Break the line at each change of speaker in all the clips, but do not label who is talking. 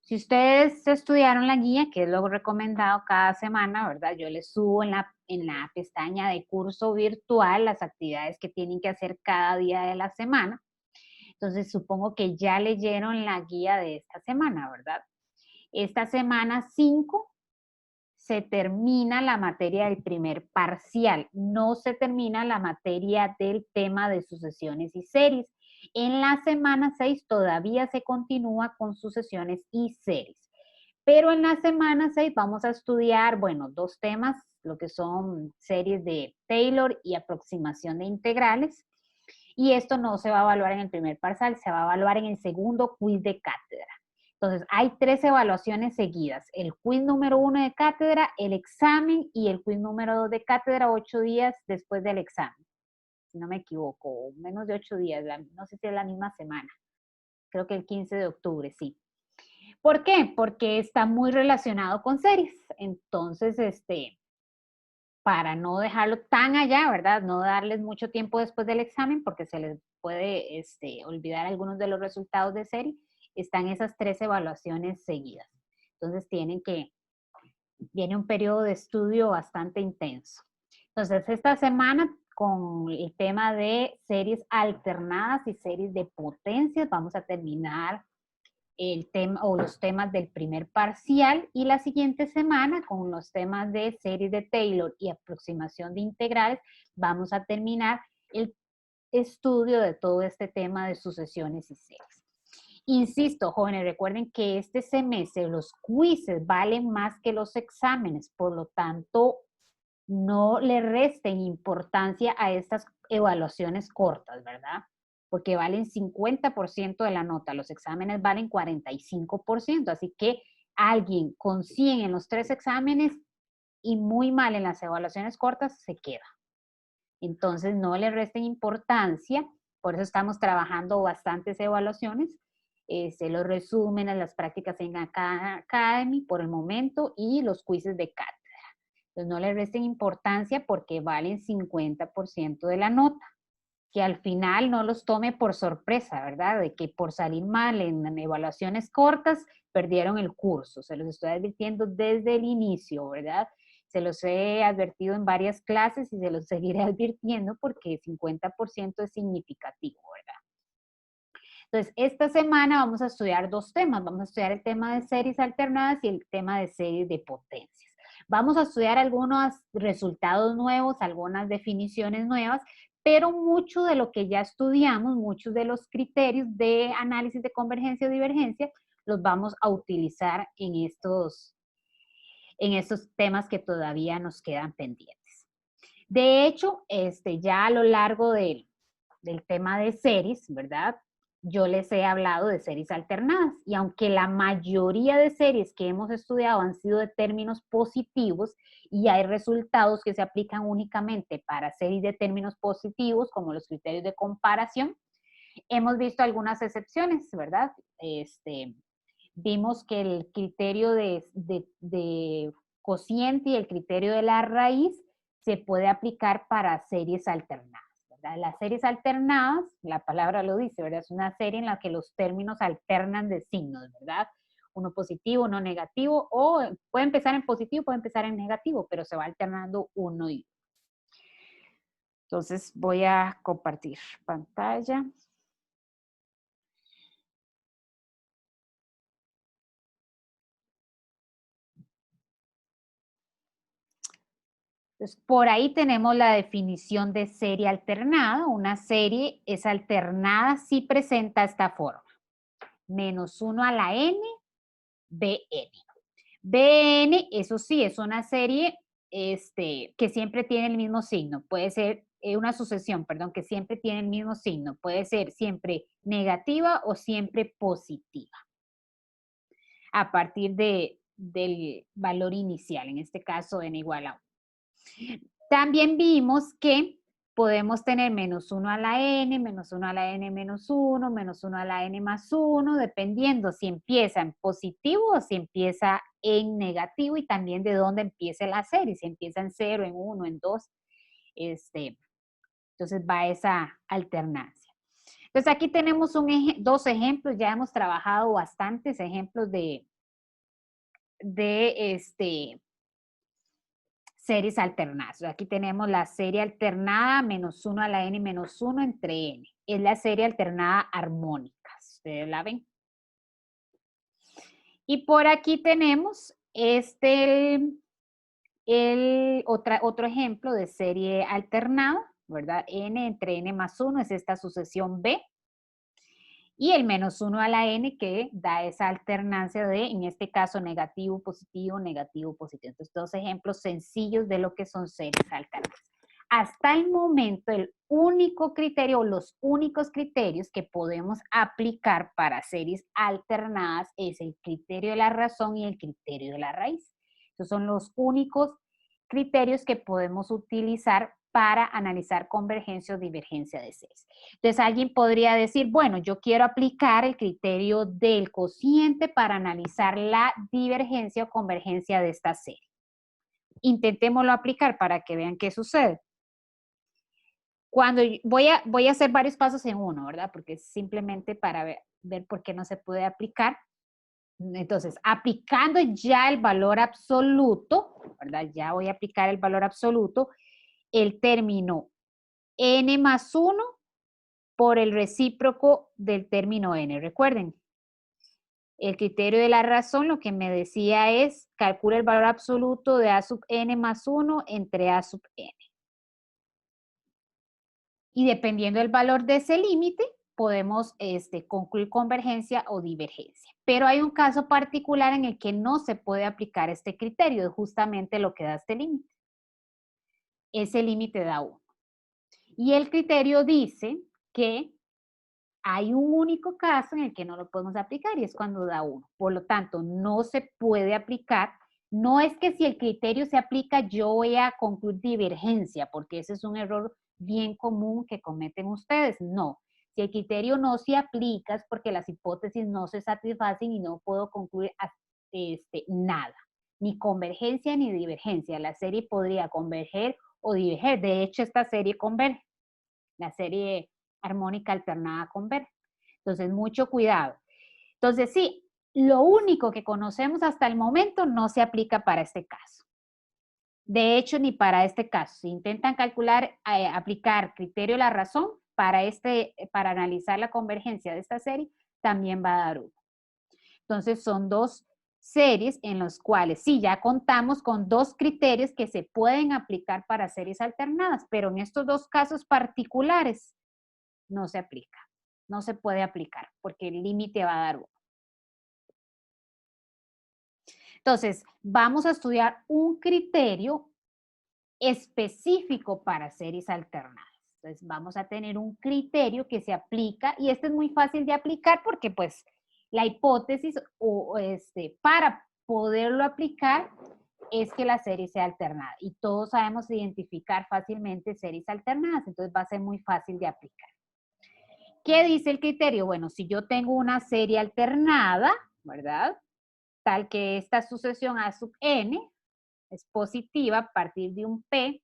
Si ustedes estudiaron la guía, que es lo recomendado cada semana, ¿verdad? Yo les subo en la pestaña de curso virtual las actividades que tienen que hacer cada día de la semana. Entonces, supongo que ya leyeron la guía de esta semana, ¿verdad? Esta semana 5 se termina la materia del primer parcial, no se termina la materia del tema de sucesiones y series. En la semana 6 todavía se continúa con sucesiones y series. Pero en la semana 6 vamos a estudiar, bueno, dos temas, lo que son series de Taylor y aproximación de integrales. Y esto no se va a evaluar en el primer parcial, se va a evaluar en el segundo quiz de cátedra. Entonces, hay 3 evaluaciones seguidas. El quiz número 1 de cátedra, el examen y el quiz número 2 de cátedra 8 días después del examen. Si no me equivoco, menos de 8 días, no sé si es la misma semana. Creo que el 15 de octubre, sí. ¿Por qué? Porque está muy relacionado con series. Entonces, para no dejarlo tan allá, ¿verdad? No darles mucho tiempo después del examen porque se les puede olvidar algunos de los resultados de serie, están esas 3 evaluaciones seguidas. Entonces viene un periodo de estudio bastante intenso. Entonces, esta semana con el tema de series alternadas y series de potencias, vamos a terminar el tema o los temas del primer parcial y la siguiente semana con los temas de series de Taylor y aproximación de integrales vamos a terminar el estudio de todo este tema de sucesiones y series. Insisto, jóvenes, recuerden que este semestre los quizzes valen más que los exámenes, por lo tanto, no le resten importancia a estas evaluaciones cortas, ¿verdad? Porque valen 50% de la nota, los exámenes valen 45%, así que alguien con 100 en los 3 exámenes y muy mal en las evaluaciones cortas se queda. Entonces, no le resten importancia, por eso estamos trabajando bastantes evaluaciones, los resúmenes, las prácticas en Academy por el momento y los quizzes de cátedra. Entonces, no le resten importancia porque valen 50% de la nota. Que al final no los tome por sorpresa, ¿verdad? De que por salir mal en evaluaciones cortas perdieron el curso. Se los estoy advirtiendo desde el inicio, ¿verdad? Se los he advertido en varias clases y se los seguiré advirtiendo porque 50% es significativo, ¿verdad? Entonces, esta semana vamos a estudiar dos temas. Vamos a estudiar el tema de series alternadas y el tema de series de potencias. Vamos a estudiar algunos resultados nuevos, algunas definiciones nuevas, pero mucho de lo que ya estudiamos, muchos de los criterios de análisis de convergencia o divergencia, los vamos a utilizar en estos temas que todavía nos quedan pendientes. De hecho, ya a lo largo del tema de series, ¿verdad? Yo les he hablado de series alternadas y aunque la mayoría de series que hemos estudiado han sido de términos positivos y hay resultados que se aplican únicamente para series de términos positivos como los criterios de comparación, hemos visto algunas excepciones, ¿verdad? Vimos que el criterio de cociente y el criterio de la raíz se puede aplicar para series alternadas. ¿Verdad? Las series alternadas, la palabra lo dice, ¿verdad? Es una serie en la que los términos alternan de signos, ¿verdad? Uno positivo, uno negativo, o puede empezar en positivo, puede empezar en negativo, pero se va alternando uno y uno. Entonces voy a compartir pantalla. Entonces, por ahí tenemos la definición de serie alternada. Una serie es alternada si presenta esta forma. Menos 1 a la n, bn. Bn, eso sí, es una serie que siempre tiene el mismo signo. Puede ser una sucesión, perdón, que siempre tiene el mismo signo. Puede ser siempre negativa o siempre positiva. A partir del valor inicial, en este caso n igual a 1. También vimos que podemos tener menos 1 a la n, menos 1 a la n menos 1, menos 1 a la n más 1, dependiendo si empieza en positivo o si empieza en negativo y también de dónde empiece la serie, si empieza en 0, en 1, en 2. Entonces va esa alternancia. Entonces aquí tenemos dos ejemplos, ya hemos trabajado bastantes ejemplos de series alternadas. Aquí tenemos la serie alternada menos 1 a la n menos 1 entre n. Es la serie alternada armónica. ¿Ustedes la ven? Y por aquí tenemos otro ejemplo de serie alternada, ¿verdad? N entre n más 1 es esta sucesión B. Y el menos 1 a la n que da esa alternancia de, en este caso, negativo, positivo, negativo, positivo. Entonces, dos ejemplos sencillos de lo que son series alternadas. Hasta el momento, el único criterio o los únicos criterios que podemos aplicar para series alternadas es el criterio de la razón y el criterio de la raíz. Estos son los únicos criterios que podemos utilizar para analizar convergencia o divergencia de series. Entonces alguien podría decir, bueno, yo quiero aplicar el criterio del cociente para analizar la divergencia o convergencia de esta serie. Intentémoslo aplicar para que vean qué sucede. Cuando voy a hacer varios pasos en uno, ¿verdad? Porque es simplemente para ver por qué no se puede aplicar. Entonces, aplicando ya el valor absoluto, ¿verdad? Ya voy a aplicar el valor absoluto, el término n más 1 por el recíproco del término n. Recuerden, el criterio de la razón lo que me decía es calcula el valor absoluto de a sub n más 1 entre a sub n. Y dependiendo del valor de ese límite, podemos concluir convergencia o divergencia. Pero hay un caso particular en el que no se puede aplicar este criterio, es justamente lo que da este límite. Ese límite da 1. Y el criterio dice que hay un único caso en el que no lo podemos aplicar y es cuando da 1. Por lo tanto, no se puede aplicar. No es que si el criterio se aplica yo voy a concluir divergencia, porque ese es un error bien común que cometen ustedes. No. Si el criterio no se aplica es porque las hipótesis no se satisfacen y no puedo concluir nada. Ni convergencia ni divergencia. La serie podría converger o diverger. De hecho, esta serie converge. La serie armónica alternada converge. Entonces, mucho cuidado. Entonces, sí, lo único que conocemos hasta el momento no se aplica para este caso. De hecho, ni para este caso. Si intentan calcular, aplicar criterio de la razón para analizar la convergencia de esta serie, también va a dar 1. Entonces, son dos series en las cuales sí, ya contamos con dos criterios que se pueden aplicar para series alternadas, pero en estos dos casos particulares no se aplica. No se puede aplicar porque el límite va a dar 1. Entonces, vamos a estudiar un criterio específico para series alternadas. Entonces, vamos a tener un criterio que se aplica y este es muy fácil de aplicar porque pues la hipótesis para poderlo aplicar es que la serie sea alternada y todos sabemos identificar fácilmente series alternadas, entonces va a ser muy fácil de aplicar. ¿Qué dice el criterio? Bueno, si yo tengo una serie alternada, ¿verdad? Tal que esta sucesión A sub n es positiva a partir de un P,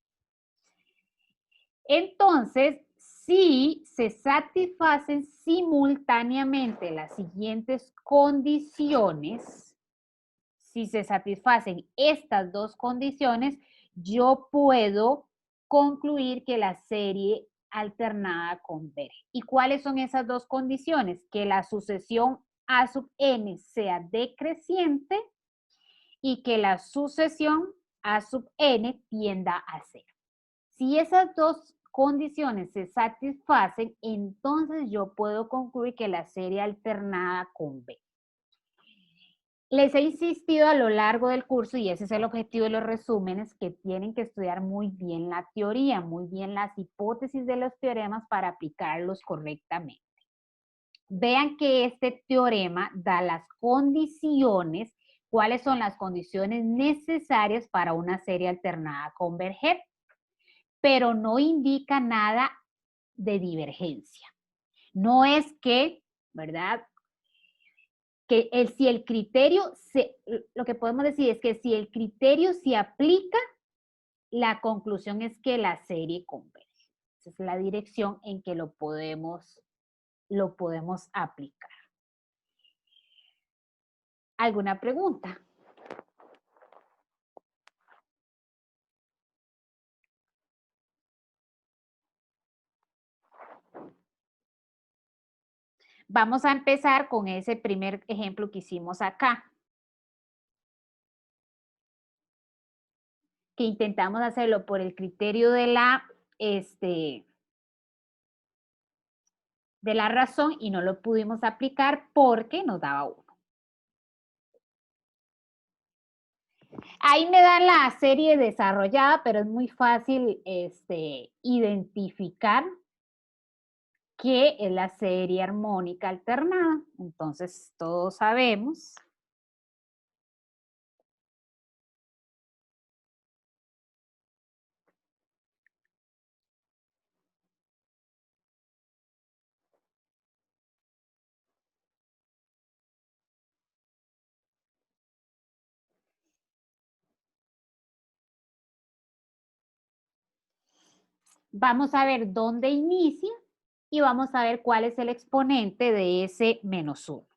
entonces, si se satisfacen simultáneamente las siguientes condiciones, si se satisfacen estas dos condiciones, yo puedo concluir que la serie alternada converge. ¿Y cuáles son esas dos condiciones? Que la sucesión A sub n sea decreciente y que la sucesión A sub n tienda a cero. Si esas dos condiciones se satisfacen, entonces yo puedo concluir que la serie alternada converge. Les he insistido a lo largo del curso, y ese es el objetivo de los resúmenes, que tienen que estudiar muy bien la teoría, muy bien las hipótesis de los teoremas para aplicarlos correctamente. Vean que este teorema da las condiciones, cuáles son las condiciones necesarias para una serie alternada converger, pero no indica nada de divergencia. No es que, ¿verdad? Que si el criterio, lo que podemos decir es que si el criterio se aplica, la conclusión es que la serie converge. Esa es la dirección en que lo podemos aplicar. ¿Alguna pregunta? Vamos a empezar con ese primer ejemplo que hicimos acá, que intentamos hacerlo por el criterio de la razón y no lo pudimos aplicar porque nos daba 1. Ahí me dan la serie desarrollada, pero es muy fácil identificar que es la serie armónica alternada. Entonces, todos sabemos vamos a ver dónde inicia y vamos a ver cuál es el exponente de ese menos 1.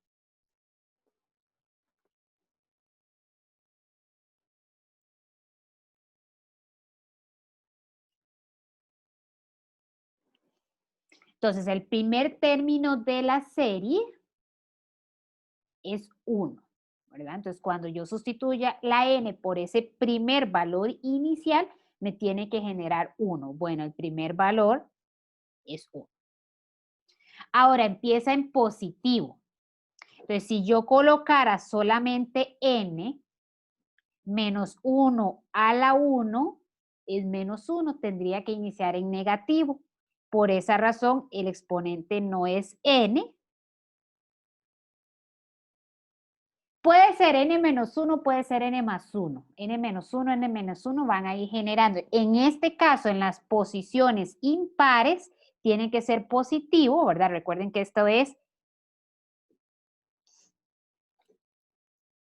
Entonces, el primer término de la serie es 1, ¿verdad? Entonces, cuando yo sustituya la n por ese primer valor inicial, me tiene que generar 1. Bueno, el primer valor es 1. Ahora empieza en positivo. Entonces, si yo colocara solamente n, menos 1 a la 1 es menos 1, tendría que iniciar en negativo. Por esa razón, el exponente no es n. Puede ser n menos 1, puede ser n más 1. N menos 1, n menos 1 van a ir generando. En este caso, en las posiciones impares, tiene que ser positivo, ¿verdad? Recuerden que esto es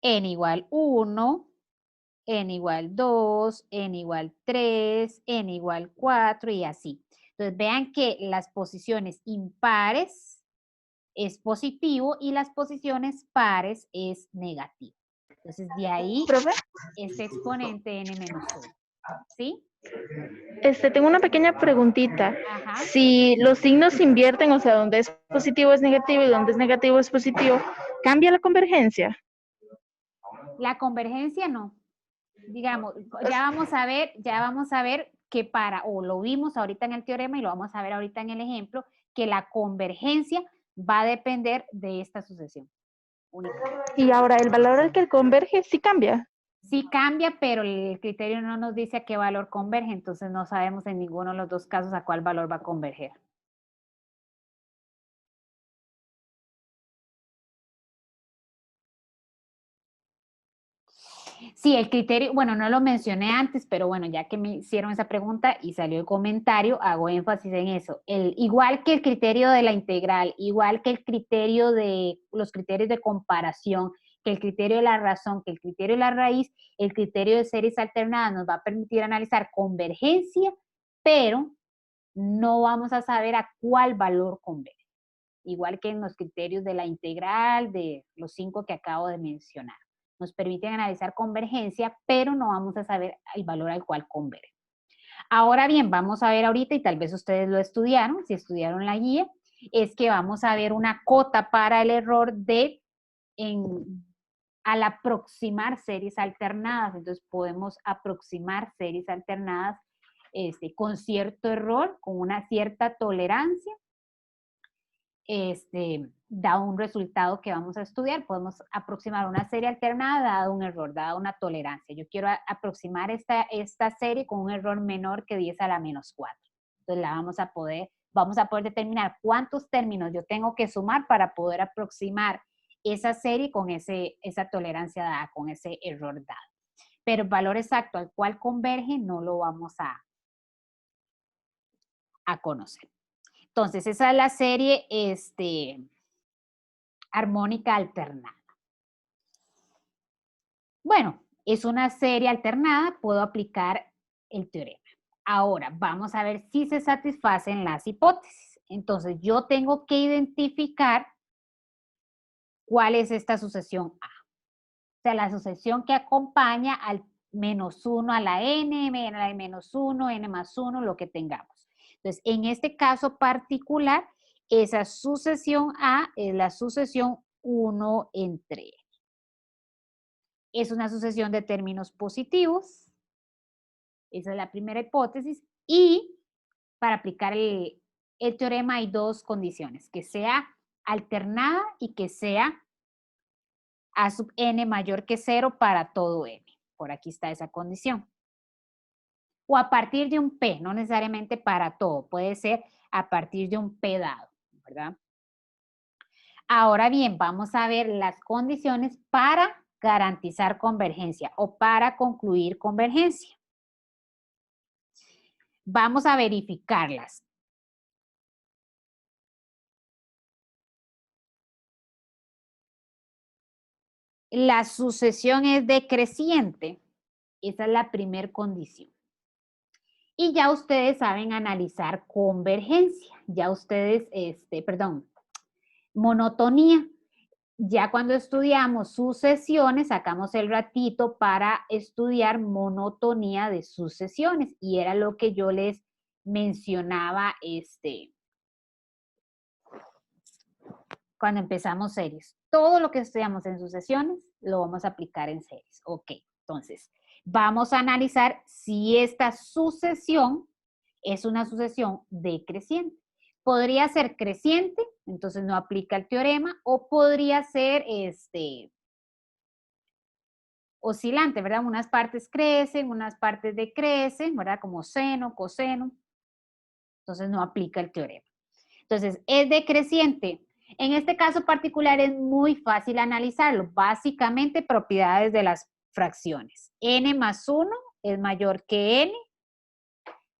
n igual 1, n igual 2, n igual 3, n igual 4 y así. Entonces, vean que las posiciones impares es positivo y las posiciones pares es negativo. Entonces, de ahí
¿Profe?
este exponente n menos 1. ¿Sí?
Tengo una pequeña preguntita.
Ajá.
Si los signos se invierten, o sea, donde es positivo es negativo y donde es negativo es positivo, ¿cambia la convergencia?
La convergencia no. Digamos, ya vamos a ver que o lo vimos ahorita en el teorema y lo vamos a ver ahorita en el ejemplo, que la convergencia va a depender de esta sucesión únicamente.
Y ahora, ¿el valor al que converge sí cambia?
Sí cambia, pero el criterio no nos dice a qué valor converge, entonces no sabemos en ninguno de los dos casos a cuál valor va a converger. Sí, el criterio, bueno, no lo mencioné antes, pero bueno, ya que me hicieron esa pregunta y salió el comentario, hago énfasis en eso. Igual que el criterio de la integral, igual que el criterio de los criterios de comparación, que el criterio de la razón, que el criterio de la raíz, el criterio de series alternadas nos va a permitir analizar convergencia, pero no vamos a saber a cuál valor converge. Igual que en los criterios de la integral, de los 5 que acabo de mencionar. Nos permiten analizar convergencia, pero no vamos a saber el valor al cual converge. Ahora bien, vamos a ver ahorita, y tal vez ustedes lo estudiaron, si estudiaron la guía, es que vamos a ver una cota para el error al aproximar series alternadas. Entonces podemos aproximar series alternadas con cierto error, con una cierta tolerancia, da un resultado que vamos a estudiar. Podemos aproximar una serie alternada dado un error, dada una tolerancia. Yo quiero aproximar esta serie con un error menor que 10 a la menos 4. Entonces vamos a poder determinar cuántos términos yo tengo que sumar para poder aproximar esa serie con esa tolerancia dada, con ese error dado. Pero el valor exacto al cual converge no lo vamos a conocer. Entonces, esa es la serie armónica alternada. Bueno, es una serie alternada, puedo aplicar el teorema. Ahora, vamos a ver si se satisfacen las hipótesis. Entonces, yo tengo que identificar cuál es esta sucesión A. O sea, la sucesión que acompaña al menos 1 a la n, a la menos 1, n más 1, lo que tengamos. Entonces, en este caso particular, esa sucesión A es la sucesión 1 entre n. Es una sucesión de términos positivos. Esa es la primera hipótesis. Y para aplicar el teorema hay dos condiciones, que sea alternada y que sea A sub n mayor que 0 para todo n. Por aquí está esa condición. O a partir de un P, no necesariamente para todo, puede ser a partir de un P dado, ¿verdad? Ahora bien, vamos a ver las condiciones para garantizar convergencia o para concluir convergencia. Vamos a verificarlas. La sucesión es decreciente. Esa es la primera condición. Y ya ustedes saben analizar convergencia. Ya ustedes, monotonía. Ya cuando estudiamos sucesiones, sacamos el ratito para estudiar monotonía de sucesiones. Y era lo que yo les mencionaba cuando empezamos series. Todo lo que estudiamos en sucesiones lo vamos a aplicar en series. Ok, entonces vamos a analizar si esta sucesión es una sucesión decreciente. Podría ser creciente, entonces no aplica el teorema, o podría ser oscilante, ¿verdad? Unas partes crecen, unas partes decrecen, ¿verdad? Como seno, coseno. Entonces no aplica el teorema. Entonces, es decreciente. En este caso particular es muy fácil analizarlo. Básicamente, propiedades de las fracciones. N más 1 es mayor que n.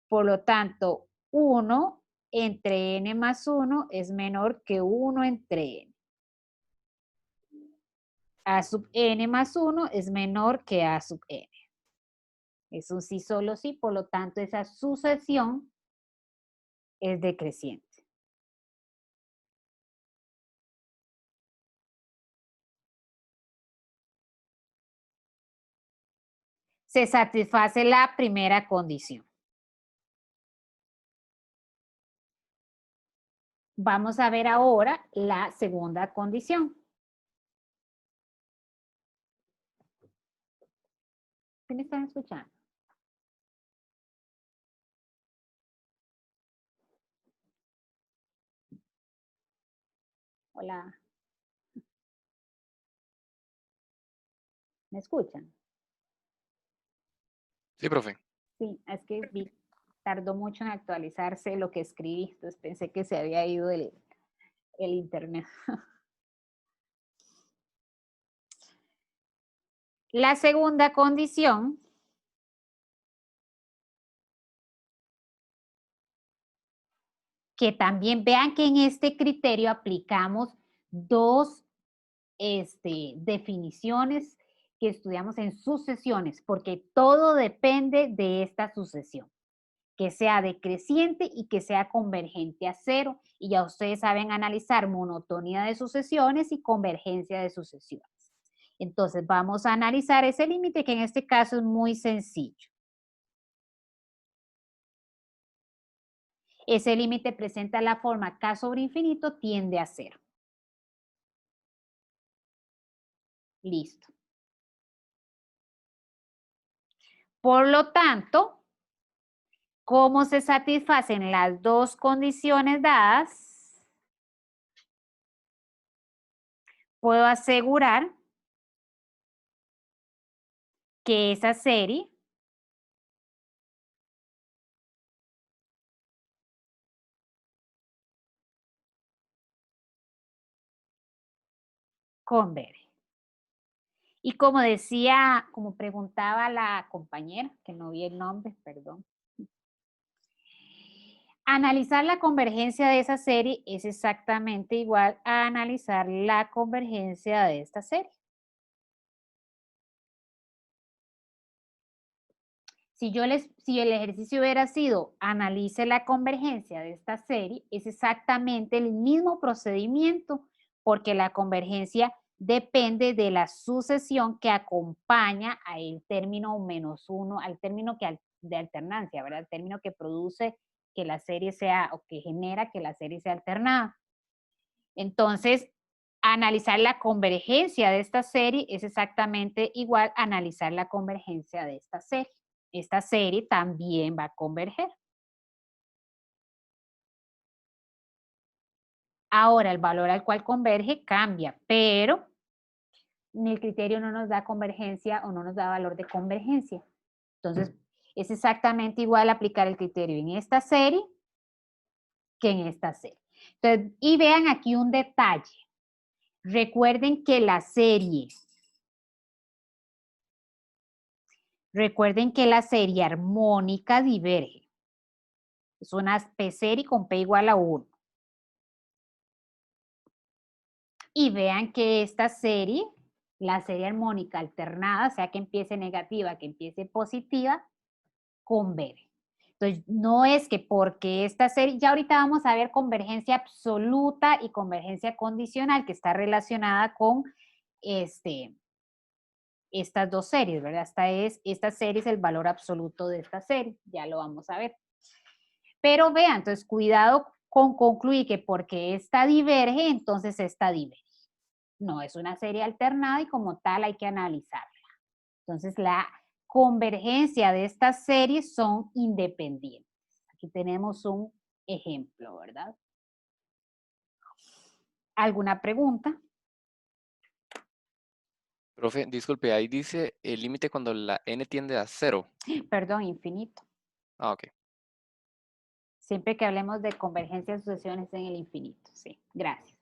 Por lo tanto, 1 entre n más 1 es menor que 1 entre n. A sub n más 1 es menor que a sub n. Es un sí solo sí, por lo tanto, esa sucesión es decreciente. Se satisface la primera condición. Vamos a ver ahora la segunda condición. ¿Sí me están escuchando? Hola. ¿Me escuchan?
Sí, profe.
Sí, es que tardó mucho en actualizarse lo que escribí, entonces pensé que se había ido el internet. La segunda condición que también vean que en este criterio aplicamos dos definiciones que estudiamos en sucesiones, porque todo depende de esta sucesión, que sea decreciente y que sea convergente a cero. Y ya ustedes saben analizar monotonía de sucesiones y convergencia de sucesiones. Entonces vamos a analizar ese límite que en este caso es muy sencillo. Ese límite presenta la forma k sobre infinito tiende a cero. Listo. Por lo tanto, ¿cómo se satisfacen las dos condiciones dadas? Puedo asegurar que esa serie converge. Y como decía, como preguntaba la compañera, que no vi el nombre, perdón. Analizar la convergencia de esa serie es exactamente igual a analizar la convergencia de esta serie. Si el ejercicio hubiera sido analice la convergencia de esta serie, es exactamente el mismo procedimiento, porque la convergencia depende de la sucesión que acompaña al término menos uno, al término de alternancia, ¿verdad? El término que produce que la serie sea, o que genera que la serie sea alternada. Entonces, analizar la convergencia de esta serie es exactamente igual a analizar la convergencia de esta serie. Esta serie también va a converger. Ahora, el valor al cual converge cambia, pero el criterio no nos da convergencia o no nos da valor de convergencia. Entonces, es exactamente igual aplicar el criterio en esta serie que en esta serie. Entonces, y vean aquí un detalle. Recuerden que la serie armónica diverge. Es una P serie con P igual a 1. Y vean que esta serie, la serie armónica alternada, sea que empiece negativa, que empiece positiva, converge. Entonces, no es que porque esta serie, ya ahorita vamos a ver convergencia absoluta y convergencia condicional, que está relacionada con estas dos series, ¿verdad? Esta serie es el valor absoluto de esta serie, ya lo vamos a ver. Pero vean, entonces cuidado con concluir que porque esta diverge, entonces esta diverge. No, es una serie alternada y como tal hay que analizarla. Entonces la convergencia de estas series son independientes. Aquí tenemos un ejemplo, ¿verdad? ¿Alguna pregunta?
Profe, disculpe, ahí dice el límite cuando la n tiende a 0.
Perdón, infinito.
Ah, ok.
Siempre que hablemos de convergencia de sucesiones en el infinito. Sí, gracias.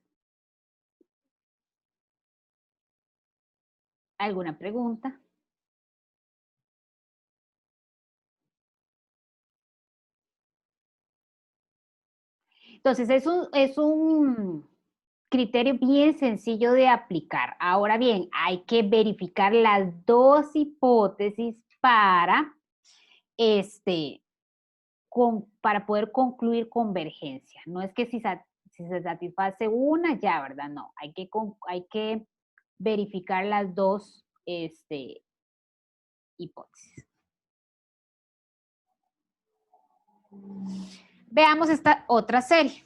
¿Alguna pregunta? Entonces, es un criterio bien sencillo de aplicar. Ahora bien, hay que verificar las dos hipótesis para, para poder concluir convergencia. No es que si se satisface una, ya, ¿verdad? No, hay que verificar las dos hipótesis. Veamos esta otra serie.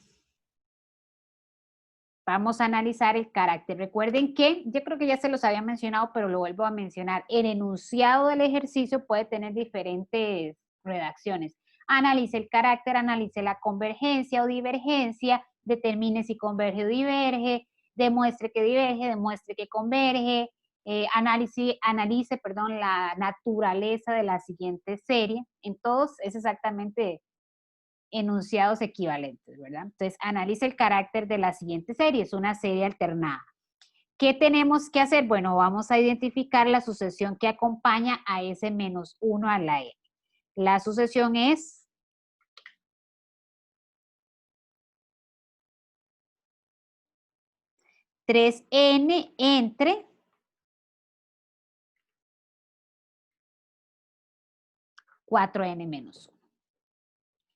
Vamos a analizar el carácter. Recuerden que, yo creo que ya se los había mencionado, pero lo vuelvo a mencionar. El enunciado del ejercicio puede tener diferentes redacciones. Analice el carácter, analice la convergencia o divergencia, determine si converge o diverge, demuestre que diverge, demuestre que converge, analice la naturaleza de la siguiente serie. En todos es exactamente enunciados equivalentes, ¿verdad? Entonces, analice el carácter de la siguiente serie, es una serie alternada. ¿Qué tenemos que hacer? Bueno, vamos a identificar la sucesión que acompaña a ese menos 1 a la n. La sucesión es (3n) entre 4n menos 1.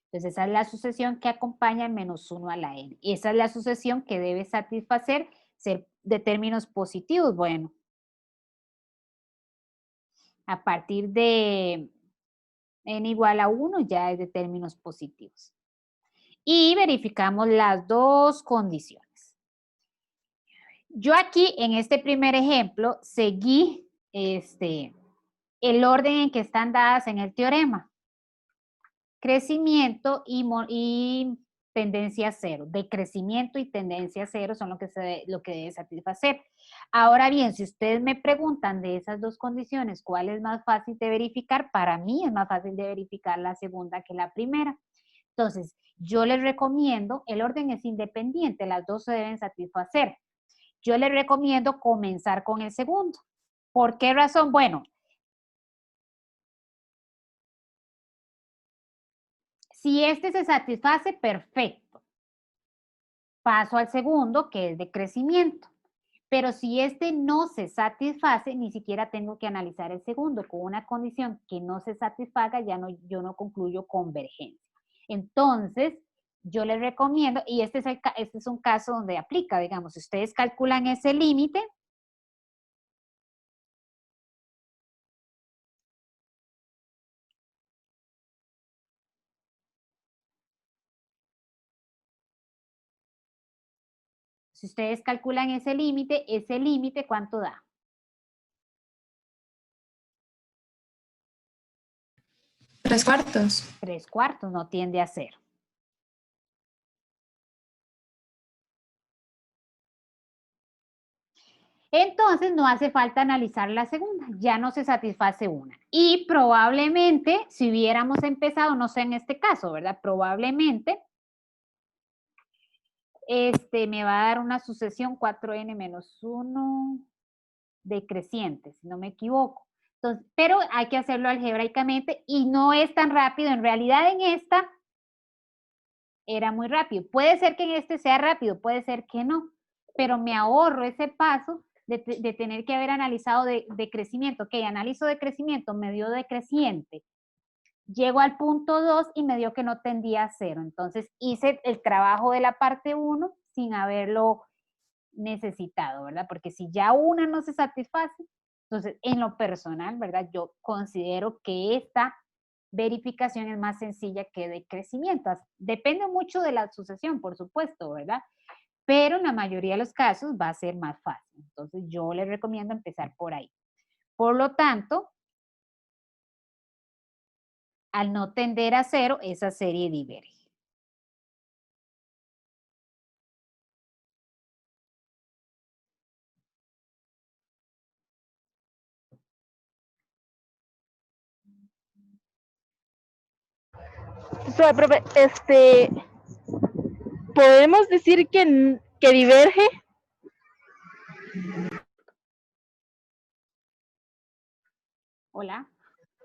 Entonces, esa es la sucesión que acompaña el menos 1 a la n. Esa es la sucesión que debe satisfacer ser de términos positivos. Bueno, a partir de n igual a 1 ya es de términos positivos. Y verificamos las dos condiciones. Yo aquí, en este primer ejemplo, seguí el orden en que están dadas en el teorema. Crecimiento y tendencia cero. Decrecimiento y tendencia cero son lo que debe satisfacer. Ahora bien, si ustedes me preguntan de esas dos condiciones, ¿cuál es más fácil de verificar? Para mí es más fácil de verificar la segunda que la primera. Entonces, yo les recomiendo, el orden es independiente, las dos se deben satisfacer. Yo les recomiendo comenzar con el segundo. ¿Por qué razón? Bueno, si este se satisface, perfecto. Paso al segundo, que es de crecimiento. Pero si este no se satisface, ni siquiera tengo que analizar el segundo. Con una condición que no se satisfaga, yo no concluyo convergencia. Entonces, yo les recomiendo, y este es un caso donde aplica, digamos, si ustedes calculan ese límite, Si ustedes calculan ese límite, ¿cuánto da?
3/4.
3/4, no tiende a 0. Entonces no hace falta analizar la segunda, ya no se satisface una. Y probablemente, si hubiéramos empezado, no sé en este caso, ¿verdad? Probablemente me va a dar una sucesión 4n menos 1 decreciente, si no me equivoco. Entonces, pero hay que hacerlo algebraicamente y no es tan rápido. En realidad en esta era muy rápido. Puede ser que en este sea rápido, puede ser que no, pero me ahorro ese paso de tener que haber analizado de crecimiento. Ok, analizo de crecimiento, me dio decreciente. Llego al punto 2 y me dio que no tendía a 0. Entonces hice el trabajo de la parte 1 sin haberlo necesitado, ¿verdad? Porque si ya una no se satisface, entonces en lo personal, ¿verdad? Yo considero que esta verificación es más sencilla que de crecimiento. Depende mucho de la sucesión, por supuesto, ¿verdad? Pero en la mayoría de los casos va a ser más fácil. Entonces yo les recomiendo empezar por ahí. Por lo tanto, al no tender a 0, esa serie diverge.
Profe, ¿podemos decir que diverge?
Hola.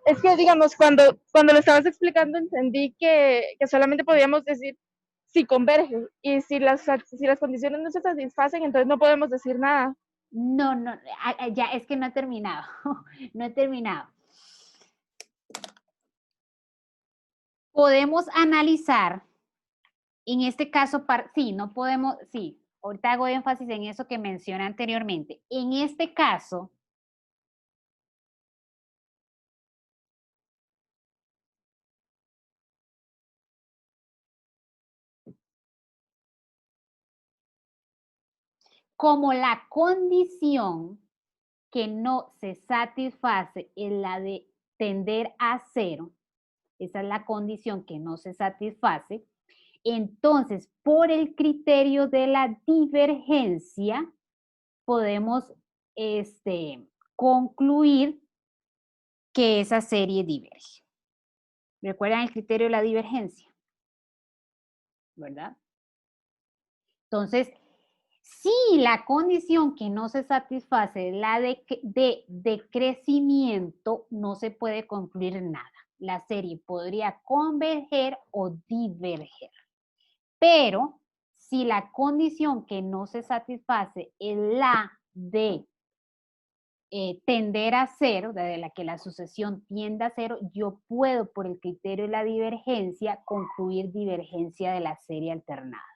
Es que, digamos, cuando lo estabas explicando, entendí que solamente podíamos decir si converge. Y si las condiciones no se satisfacen, entonces no podemos decir nada.
No, ya es que no he terminado. No he terminado. Podemos analizar, en este caso, sí, no podemos, sí, ahorita hago énfasis en eso que mencioné anteriormente. En este caso, como la condición que no se satisface es la de tender a 0, esa es la condición que no se satisface, entonces por el criterio de la divergencia podemos concluir que esa serie diverge. ¿Recuerdan el criterio de la divergencia? ¿Verdad? Entonces, si la condición que no se satisface es la de crecimiento, no se puede concluir nada. La serie podría converger o diverger. Pero si la condición que no se satisface es la de tender a 0, de la que la sucesión tiende a 0, yo puedo, por el criterio de la divergencia, concluir divergencia de la serie alternada.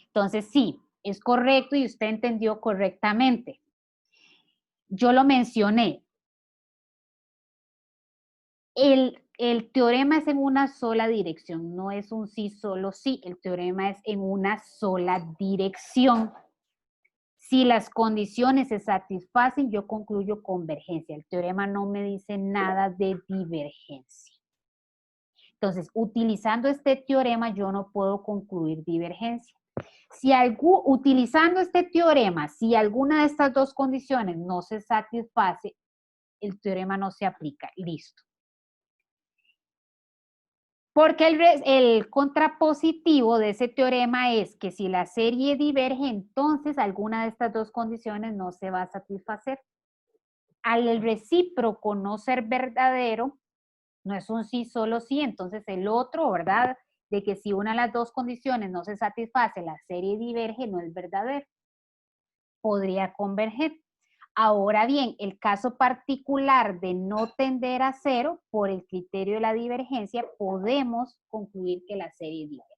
Entonces, sí, es correcto y usted entendió correctamente. Yo lo mencioné. El teorema es en una sola dirección, no es un sí, solo sí. El teorema es en una sola dirección. Si las condiciones se satisfacen, yo concluyo convergencia. El teorema no me dice nada de divergencia. Entonces, utilizando este teorema, yo no puedo concluir divergencia. Utilizando este teorema, si alguna de estas dos condiciones no se satisface, el teorema no se aplica. Listo. Porque el contrapositivo de ese teorema es que si la serie diverge, entonces alguna de estas dos condiciones no se va a satisfacer. Al recíproco no ser verdadero, no es un sí, solo sí, entonces el otro, ¿verdad? De que si una de las dos condiciones no se satisface, la serie diverge, no es verdadero. Podría converger. Ahora bien, el caso particular de no tender a 0, por el criterio de la divergencia, podemos concluir que la serie diverge.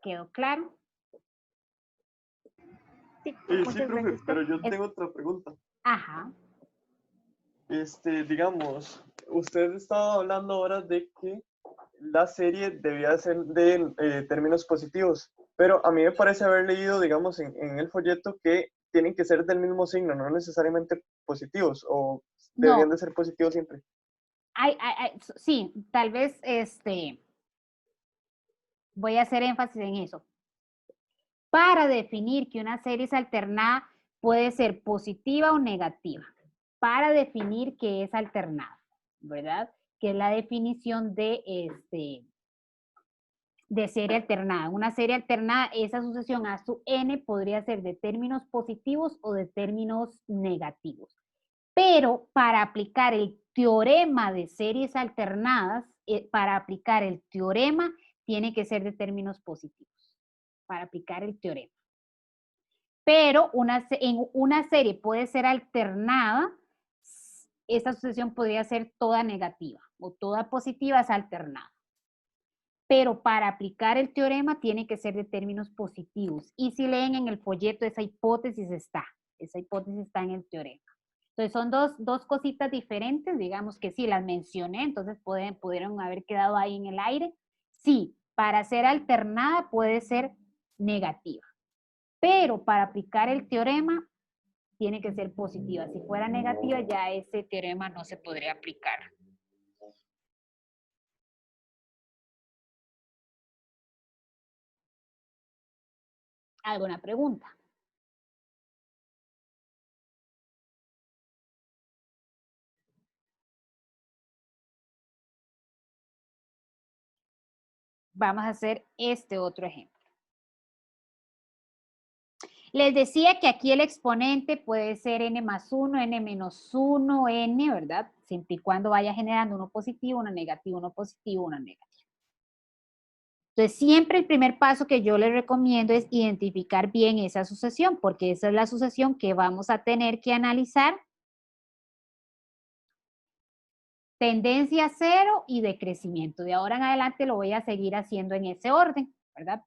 ¿Quedó claro?
Sí,
Sí, profe, pero yo tengo otra pregunta.
Ajá.
Digamos, usted estaba hablando ahora de que la serie debía ser de términos positivos, pero a mí me parece haber leído, digamos, en el folleto que tienen que ser del mismo signo, no necesariamente positivos, o deberían
No,
de ser positivos siempre.
sí, tal vez voy a hacer énfasis en eso. Para definir que una serie es alternada puede ser positiva o negativa. Para definir que es alternada, ¿verdad? Que es la definición de serie alternada. Una serie alternada, esa sucesión A sub n podría ser de términos positivos o de términos negativos. Pero para aplicar el teorema de series alternadas, para aplicar el teorema, tiene que ser de términos positivos, para aplicar el teorema. Pero en una serie puede ser alternada, esta sucesión podría ser toda negativa o toda positiva es alternada. Pero para aplicar el teorema tiene que ser de términos positivos. Y si leen en el folleto, esa hipótesis está en el teorema. Entonces son dos cositas diferentes, digamos que sí, las mencioné, entonces pudieron haber quedado ahí en el aire. Sí, para ser alternada puede ser negativa, pero para aplicar el teorema tiene que ser positiva. Si fuera negativa, ya ese teorema no se podría aplicar. ¿Alguna pregunta? Vamos a hacer este otro ejemplo. Les decía que aquí el exponente puede ser n más 1, n menos 1, n, ¿verdad? Siempre y cuando vaya generando uno positivo, uno negativo, uno positivo, uno negativo. Entonces, siempre el primer paso que yo les recomiendo es identificar bien esa sucesión, porque esa es la sucesión que vamos a tener que analizar. Tendencia cero y decrecimiento. De ahora en adelante lo voy a seguir haciendo en ese orden, ¿verdad?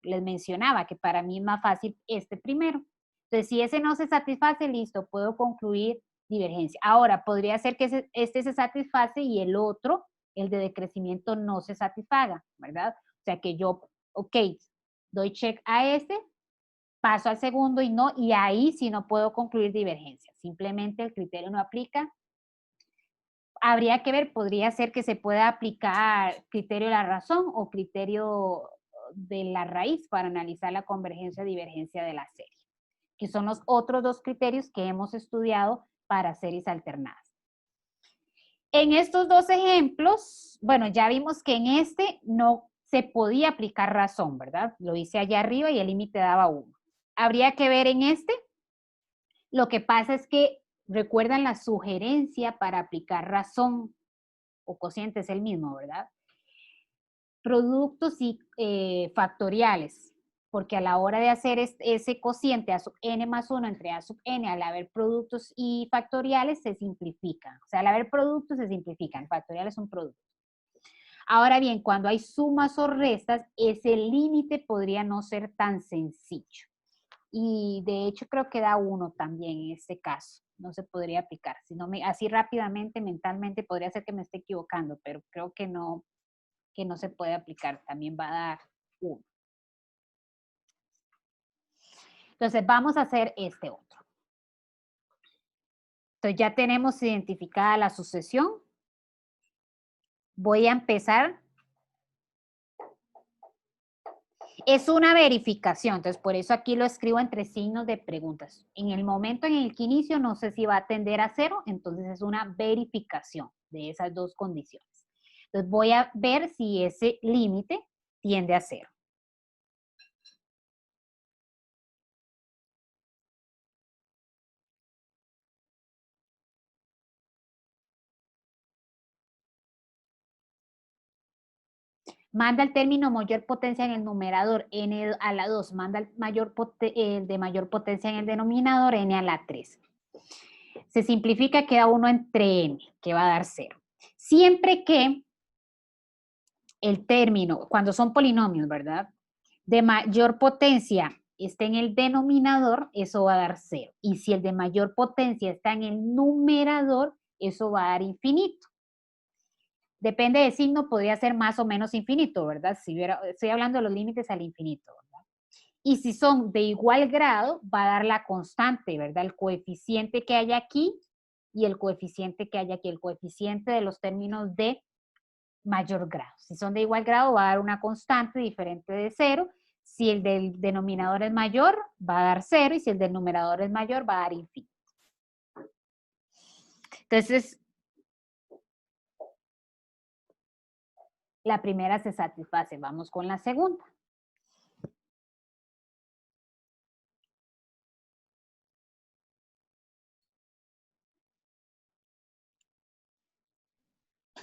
Les mencionaba que para mí es más fácil este primero. Entonces, si ese no se satisface, listo, puedo concluir divergencia. Ahora, podría ser que este se satisface y el otro, el de decrecimiento, no se satisfaga, ¿verdad? O sea que yo, ok, doy check a este, paso al segundo y no, y ahí sí no puedo concluir divergencia. Simplemente el criterio no aplica. Habría que ver, podría ser que se pueda aplicar criterio de la razón o criterio de la raíz para analizar la convergencia o divergencia de la serie, que son los otros dos criterios que hemos estudiado para series alternadas. En estos dos ejemplos, bueno, ya vimos que en este no se podía aplicar razón, ¿verdad? Lo hice allá arriba y el límite daba 1. Habría que ver en este. Lo que pasa es que, recuerdan la sugerencia para aplicar razón o cociente es el mismo, ¿verdad? Productos y factoriales, porque a la hora de hacer ese cociente a sub n más 1 entre a sub n, al haber productos y factoriales, se simplifican. O sea, al haber productos se simplifican, factoriales son productos. Ahora bien, cuando hay sumas o restas, ese límite podría no ser tan sencillo. Y de hecho creo que da 1 también en este caso. No se podría aplicar. Si no así rápidamente, mentalmente, podría ser que me esté equivocando, pero creo que no se puede aplicar. También va a dar 1. Entonces vamos a hacer este otro. Entonces ya tenemos identificada la sucesión. Voy a empezar. Es una verificación, entonces por eso aquí lo escribo entre signos de preguntas. En el momento en el que inicio no sé si va a tender a 0, entonces es una verificación de esas dos condiciones. Entonces voy a ver si ese límite tiende a 0. Manda el término mayor potencia en el numerador, n a la 2. Manda el de mayor potencia en el denominador, n a la 3. Se simplifica, queda 1 entre n, que va a dar 0. Siempre que el término, cuando son polinomios, ¿verdad? De mayor potencia está en el denominador, eso va a dar 0. Y si el de mayor potencia está en el numerador, eso va a dar infinito. Depende del signo, podría ser más o menos infinito, ¿verdad? Estoy hablando de los límites al infinito, ¿verdad? Y si son de igual grado, va a dar la constante, ¿verdad? El coeficiente que hay aquí y el coeficiente que hay aquí, el coeficiente de los términos de mayor grado. Si son de igual grado, va a dar una constante diferente de 0. Si el del denominador es mayor, va a dar 0, y si el del numerador es mayor, va a dar infinito. Entonces, la primera se satisface. Vamos con la segunda.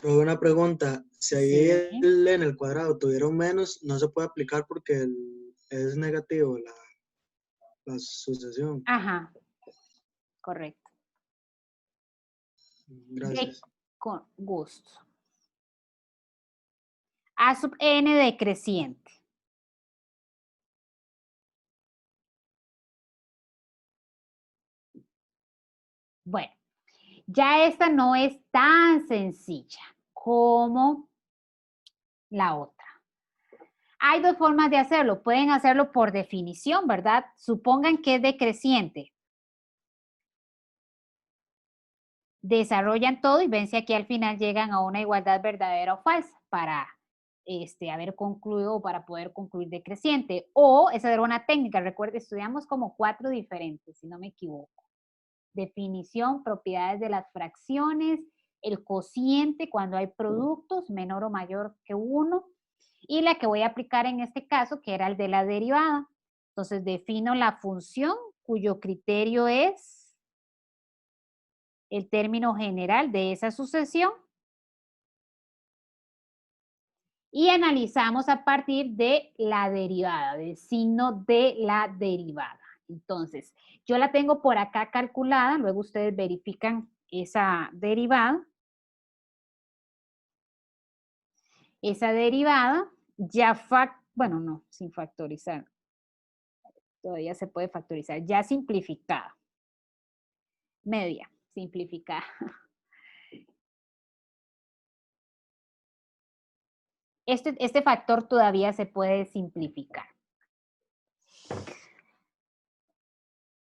Pero una pregunta, si ahí
Sí.
el en el cuadrado tuviera un menos, no se puede aplicar porque es negativo la sucesión.
Ajá, correcto.
Gracias.
Con gusto. A sub n decreciente. Bueno, ya esta no es tan sencilla como la otra. Hay dos formas de hacerlo. Pueden hacerlo por definición, ¿verdad? Supongan que es decreciente. Desarrollan todo y ven si aquí al final llegan a una igualdad verdadera o falsa para haber concluido o para poder concluir decreciente. O esa era una técnica. Recuerden, estudiamos como 4 diferentes, si no me equivoco. Definición, propiedades de las fracciones, el cociente cuando hay productos menor o mayor que 1, y la que voy a aplicar en este caso, que era el de la derivada. Entonces, defino la función cuyo criterio es el término general de esa sucesión y analizamos a partir de la derivada, del signo de la derivada. Entonces, yo la tengo por acá calculada, luego ustedes verifican esa derivada. Esa derivada ya, bueno, no, sin factorizar. Todavía se puede factorizar, ya simplificada. Media, simplificada. Este factor todavía se puede simplificar.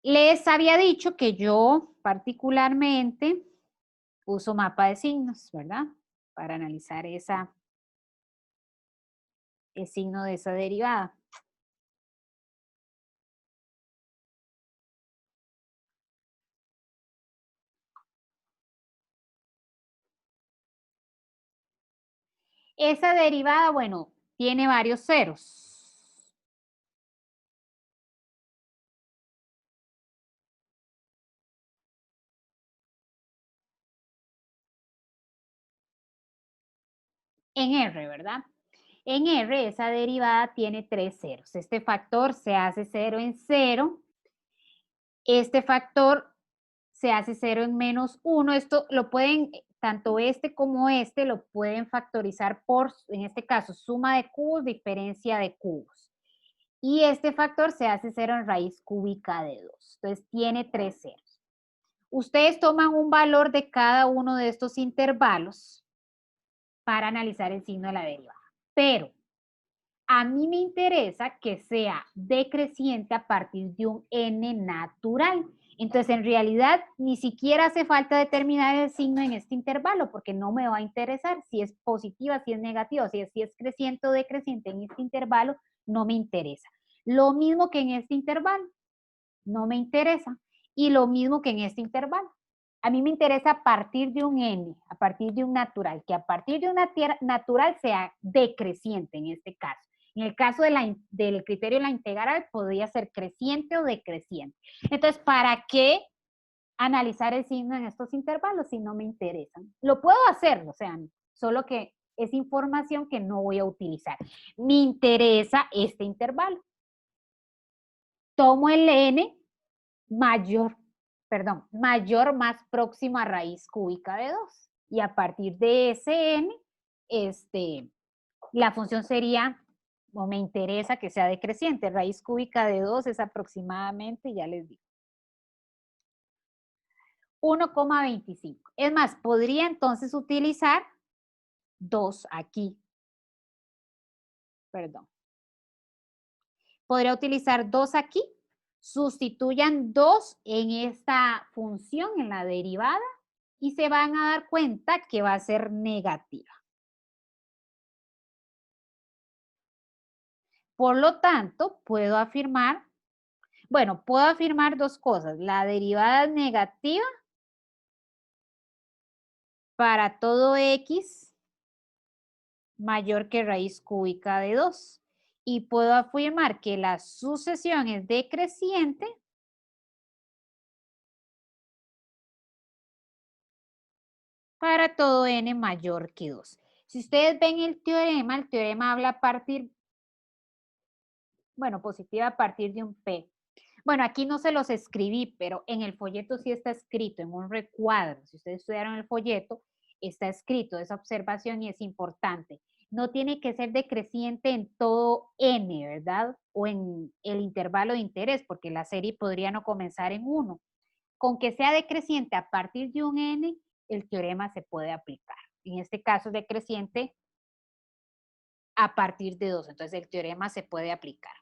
Les había dicho que yo particularmente uso mapa de signos, ¿verdad? Para analizar el signo de esa derivada. Esa derivada, bueno, tiene varios ceros. En R, ¿verdad? En R, esa derivada tiene 3 ceros. Este factor se hace 0 en 0. Este factor se hace 0 en menos 1. Esto lo pueden, tanto este como este, lo pueden factorizar por, en este caso, suma de cubos, diferencia de cubos. Y este factor se hace 0 en raíz cúbica de 2. Entonces, tiene 3 ceros. Ustedes toman un valor de cada uno de estos intervalos para analizar el signo de la derivada. Pero a mí me interesa que sea decreciente a partir de un n natural. Entonces, en realidad, ni siquiera hace falta determinar el signo en este intervalo, porque no me va a interesar si es positiva, si es negativa, si es creciente o decreciente en este intervalo, no me interesa. Lo mismo que en este intervalo, no me interesa. Y lo mismo que en este intervalo. A mí me interesa a partir de un n, a partir de un natural, que a partir de una natural sea decreciente en este caso. En el caso del criterio de la integral, podría ser creciente o decreciente. Entonces, ¿para qué analizar el signo en estos intervalos si no me interesan? Lo puedo hacer, o sea, solo que es información que no voy a utilizar. Me interesa este intervalo. Tomo el n mayor más próximo a raíz cúbica de 2. Y a partir de ese n, la función sería, o me interesa que sea decreciente, raíz cúbica de 2 es aproximadamente, ya les digo, 1,25. Es más, podría entonces utilizar 2 aquí. Perdón. Podría utilizar 2 aquí. Sustituyan 2 en esta función, en la derivada, y se van a dar cuenta que va a ser negativa. Por lo tanto, puedo afirmar, bueno, puedo afirmar dos cosas. La derivada es negativa para todo x mayor que raíz cúbica de 2. Y puedo afirmar que la sucesión es decreciente para todo n mayor que 2. Si ustedes ven el teorema habla a partir, bueno, positiva a partir de un P. Bueno, aquí no se los escribí, pero en el folleto sí está escrito, en un recuadro. Si ustedes estudiaron el folleto, está escrito esa observación y es importante. No tiene que ser decreciente en todo n, ¿verdad? O en el intervalo de interés, porque la serie podría no comenzar en 1. Con que sea decreciente a partir de un n, el teorema se puede aplicar. En este caso es decreciente a partir de 2, entonces el teorema se puede aplicar.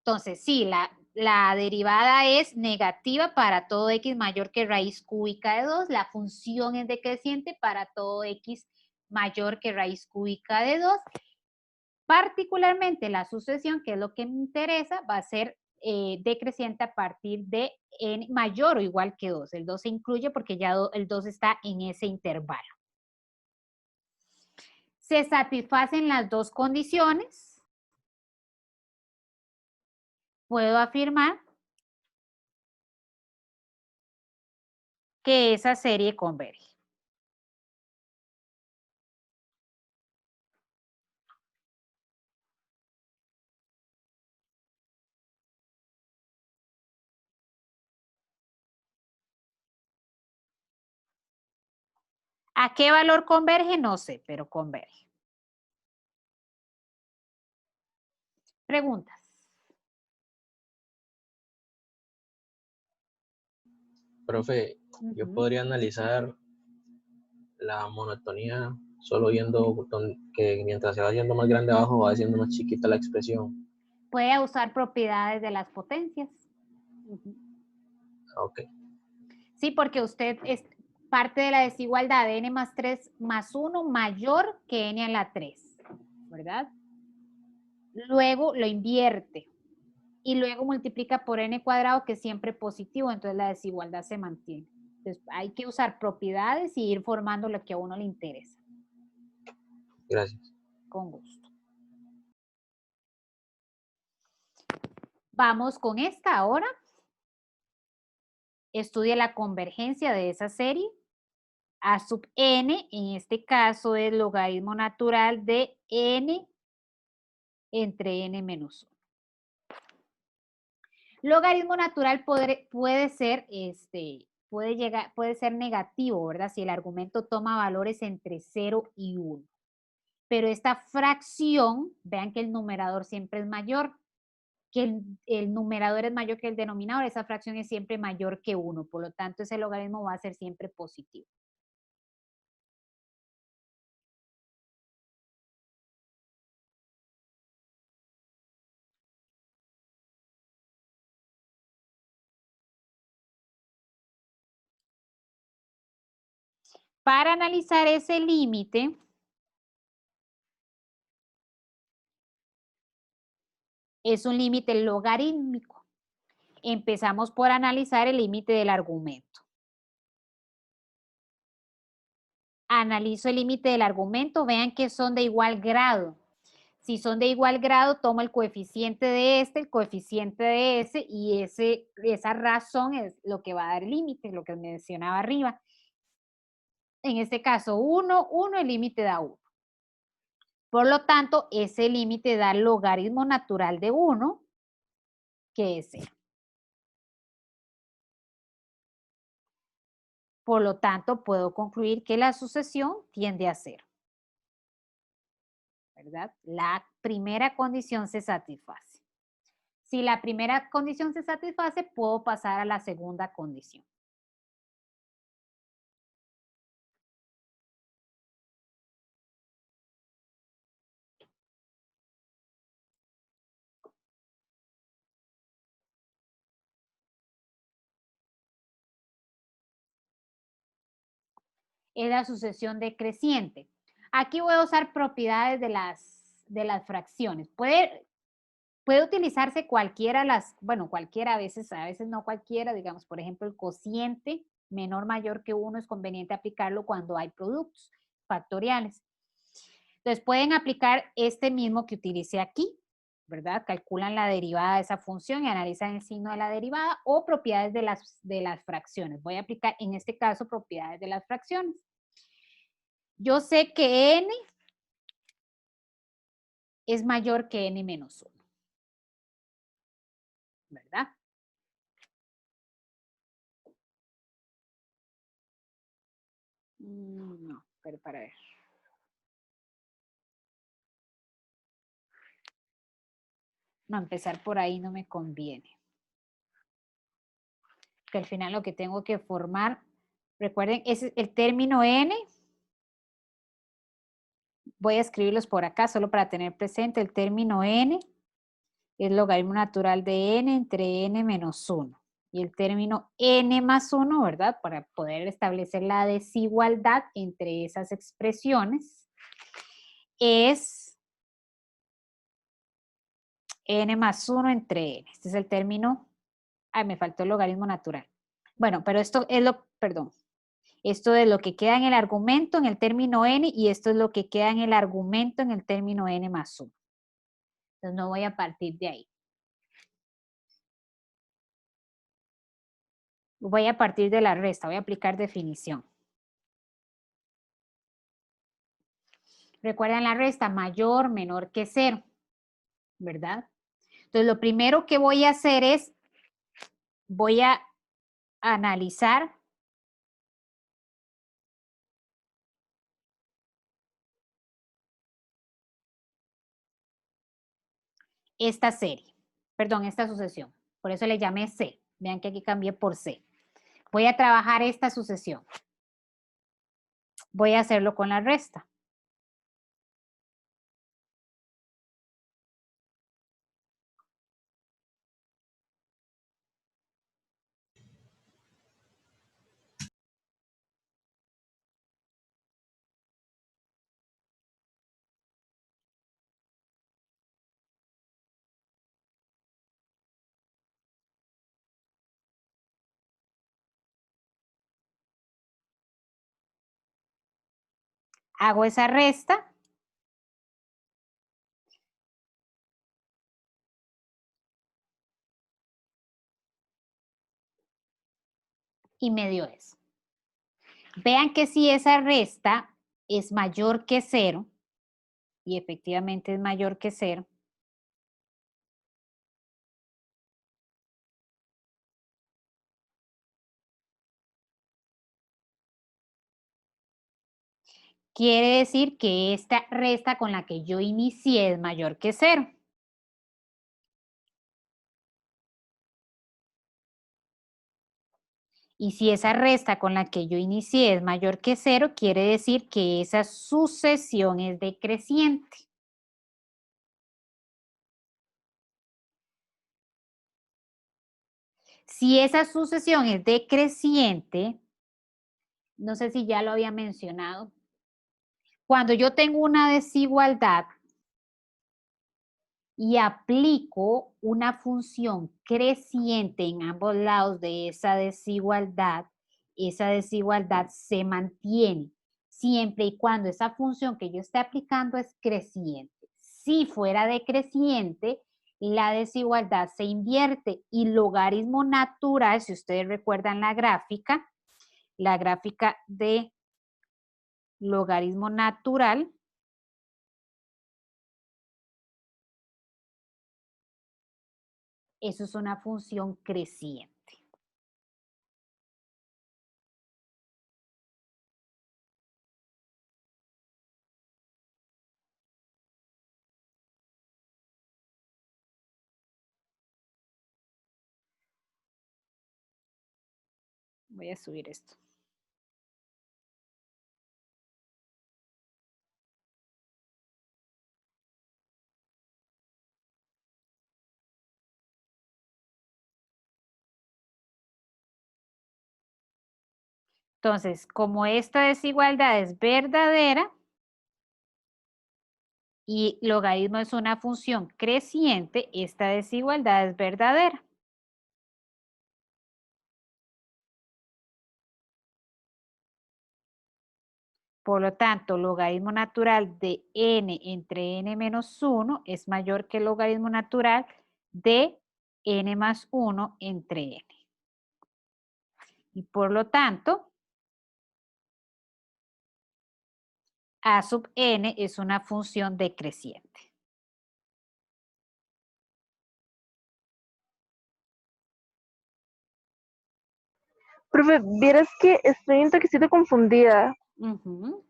Entonces, sí, la derivada es negativa para todo x mayor que raíz cúbica de 2. La función es decreciente para todo x mayor que raíz cúbica de 2. Particularmente la sucesión, que es lo que me interesa, va a ser decreciente a partir de n mayor o igual que 2. El 2 se incluye porque ya el 2 está en ese intervalo. Se satisfacen las dos condiciones. Puedo afirmar que esa serie converge. ¿A qué valor converge? No sé, pero converge. Preguntas.
Profe, yo podría analizar la monotonía solo viendo que mientras se va haciendo más grande abajo va haciendo más chiquita la expresión.
Puede usar propiedades de las potencias.
Ok.
Sí, porque usted es parte de la desigualdad de n más 3 más 1 mayor que n a la 3, ¿verdad? Luego lo invierte y luego multiplica por n cuadrado, que es siempre positivo, entonces la desigualdad se mantiene. Entonces hay que usar propiedades y ir formando lo que a uno le interesa.
Gracias.
Con gusto. Vamos con esta ahora. Estudia la convergencia de esa serie. A sub n, en este caso, es logaritmo natural de n entre n menos 1. Logaritmo natural puede ser negativo, ¿verdad? Si el argumento toma valores entre 0 y 1. Pero esta fracción, vean que el numerador siempre es mayor, que el numerador es mayor que el denominador, esa fracción es siempre mayor que 1, por lo tanto ese logaritmo va a ser siempre positivo. Para analizar ese límite, es un límite logarítmico. Empezamos por analizar el límite del argumento. Analizo el límite del argumento, vean que son de igual grado. Si son de igual grado, tomo el coeficiente de este, el coeficiente de ese, y esa razón es lo que va a dar el límite, lo que mencionaba arriba. En este caso, 1, 1, el límite da 1. Por lo tanto, ese límite da el logaritmo natural de 1, que es 0. Por lo tanto, puedo concluir que la sucesión tiende a 0. ¿Verdad? La primera condición se satisface. Si la primera condición se satisface, puedo pasar a la segunda condición. Es la sucesión decreciente. Aquí voy a usar propiedades de las fracciones. Puede utilizarse cualquiera cualquiera, a veces no cualquiera, digamos, por ejemplo, el cociente menor mayor que 1 es conveniente aplicarlo cuando hay productos factoriales. Entonces, pueden aplicar este mismo que utilicé aquí, ¿verdad? Calculan la derivada de esa función y analizan el signo de la derivada o propiedades de las fracciones. Voy a aplicar, en este caso, propiedades de las fracciones. Yo sé que n es mayor que n menos 1, ¿verdad? No, pero para ver. No, empezar por ahí no me conviene. Que al final lo que tengo que formar, recuerden, es el término n. Voy a escribirlos por acá solo para tener presente. El término n es logaritmo natural de n entre n menos 1. Y el término n más 1, ¿verdad? Para poder establecer la desigualdad entre esas expresiones, es n más 1 entre n. Este es el término, me faltó el logaritmo natural. Bueno, pero esto es perdón, esto es lo que queda en el argumento en el término n y esto es lo que queda en el argumento en el término n más 1. Entonces no voy a partir de ahí. Voy a partir de la resta, voy a aplicar definición. Recuerden la resta, mayor, menor que 0, ¿verdad? Entonces lo primero que voy a hacer es, voy a analizar esta serie, perdón, esta sucesión. Por eso le llamé C. Vean que aquí cambié por C. Voy a trabajar esta sucesión. Voy a hacerlo con la resta. Hago esa resta. Y me dio eso. Vean que si esa resta es mayor que 0, y efectivamente es mayor que 0, quiere decir que esta resta con la que yo inicié es mayor que 0. Y si esa resta con la que yo inicié es mayor que 0, quiere decir que esa sucesión es decreciente. Si esa sucesión es decreciente, no sé si ya lo había mencionado, cuando yo tengo una desigualdad y aplico una función creciente en ambos lados de esa desigualdad se mantiene siempre y cuando esa función que yo esté aplicando es creciente. Si fuera decreciente, la desigualdad se invierte y logaritmo natural, si ustedes recuerdan la gráfica de logaritmo natural, eso es una función creciente. Voy a subir esto. Entonces, como esta desigualdad es verdadera y logaritmo es una función creciente, esta desigualdad es verdadera. Por lo tanto, logaritmo natural de n entre n menos 1 es mayor que el logaritmo natural de n más 1 entre n. Y por lo tanto, a sub n es una función decreciente.
Profe, vieras que estoy un toquecito confundida.
Ujú.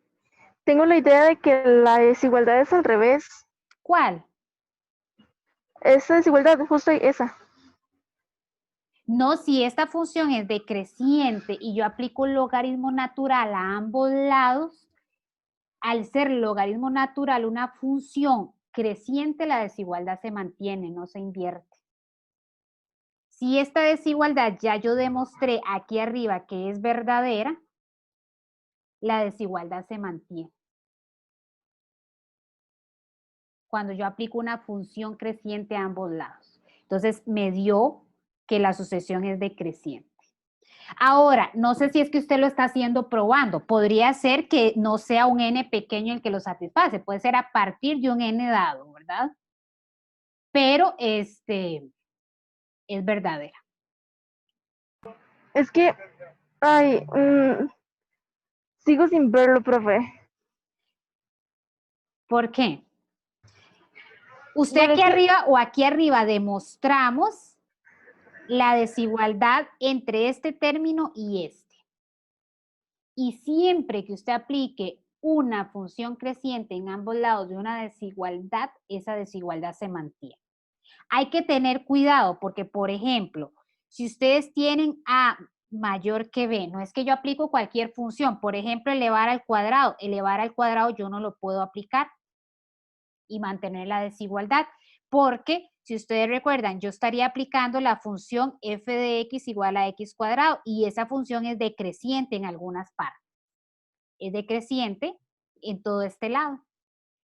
Tengo la idea de que la desigualdad es al revés.
¿Cuál?
Esa desigualdad, justo esa.
No, si esta función es decreciente y yo aplico el logaritmo natural a ambos lados, al ser logaritmo natural una función creciente, la desigualdad se mantiene, no se invierte. Si esta desigualdad ya yo demostré aquí arriba que es verdadera, la desigualdad se mantiene. Cuando yo aplico una función creciente a ambos lados. Entonces me dio que la sucesión es decreciente. Ahora, no sé si es que usted lo está haciendo probando. Podría ser que no sea un n pequeño el que lo satisface. Puede ser a partir de un n dado, ¿verdad? Pero es verdadera.
Es que, ay, sigo sin verlo, profe.
¿Por qué? Usted
Bueno,
aquí
es que,
arriba o aquí arriba demostramos la desigualdad entre este término y este. Y siempre que usted aplique una función creciente en ambos lados de una desigualdad, esa desigualdad se mantiene. Hay que tener cuidado porque, por ejemplo, si ustedes tienen A mayor que B, no es que yo aplico cualquier función, por ejemplo, elevar al cuadrado yo no lo puedo aplicar y mantener la desigualdad, porque si ustedes recuerdan, yo estaría aplicando la función f de x igual a x cuadrado y esa función es decreciente en algunas partes, es decreciente en todo este lado.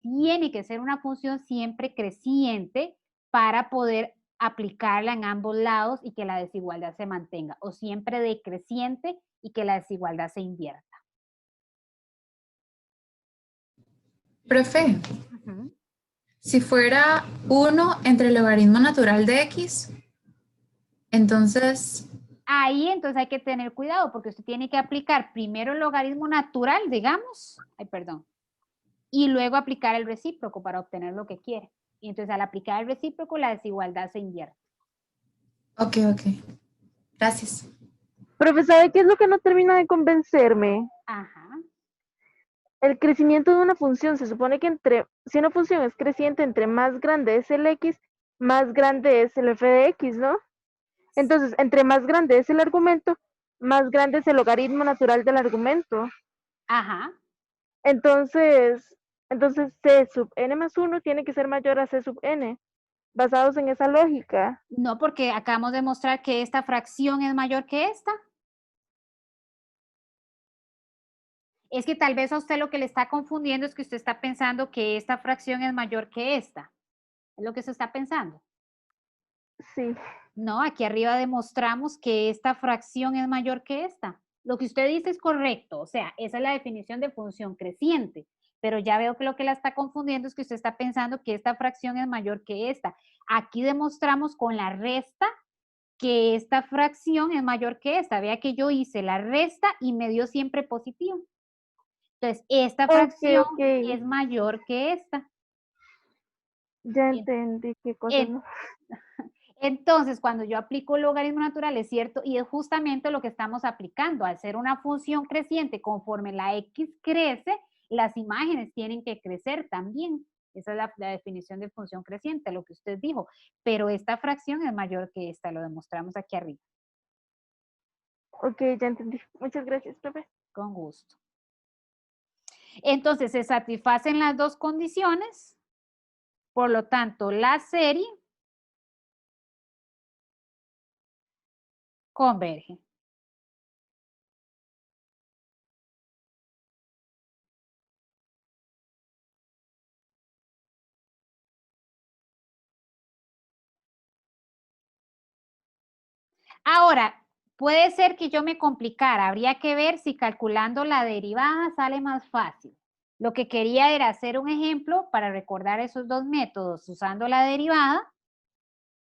Tiene que ser una función siempre creciente para poder aplicarla en ambos lados y que la desigualdad se mantenga, o siempre decreciente y que la desigualdad se invierta.
Profe, si fuera 1 entre el logaritmo natural de x, entonces,
Ahí entonces hay que tener cuidado porque usted tiene que aplicar primero el logaritmo natural, digamos, y luego aplicar el recíproco para obtener lo que quiere. Y entonces al aplicar el recíproco la desigualdad se invierte.
ok. Gracias.
profe, ¿sabe qué es lo que no termina de convencerme?
Ajá.
El crecimiento de una función, se supone que si una función es creciente, entre más grande es el x, más grande es el f de x, ¿no? Entonces, entre más grande es el argumento, más grande es el logaritmo natural del argumento.
Ajá.
Entonces c sub n más 1 tiene que ser mayor a c sub n, basados en esa lógica.
No, porque acabamos de mostrar que esta fracción es mayor que esta. Es que tal vez a usted lo que le está confundiendo es que usted está pensando que esta fracción es mayor que esta. ¿Es lo que se está pensando?
Sí.
No, aquí arriba demostramos que esta fracción es mayor que esta. Lo que usted dice es correcto, o sea, esa es la definición de función creciente, pero ya veo que lo que la está confundiendo es que usted está pensando que esta fracción es mayor que esta. Aquí demostramos con la resta que esta fracción es mayor que esta. Vea que yo hice la resta y me dio siempre positivo. Entonces, esta fracción
Ok.
es mayor que esta.
Ya
En-
entendí qué cosa,
en-
¿no?
Entonces, cuando yo aplico el logaritmo natural, es cierto, y es justamente lo que estamos aplicando. Al ser una función creciente, conforme la x crece, las imágenes tienen que crecer también. Esa es la definición de función creciente, lo que usted dijo. Pero esta fracción es mayor que esta, lo demostramos aquí arriba.
Ok, ya entendí. Muchas gracias, profe.
Con gusto. Entonces, se satisfacen las dos condiciones, por lo tanto, la serie converge. Ahora, puede ser que yo me complicara, habría que ver si calculando la derivada sale más fácil. Lo que quería era hacer un ejemplo para recordar esos dos métodos usando la derivada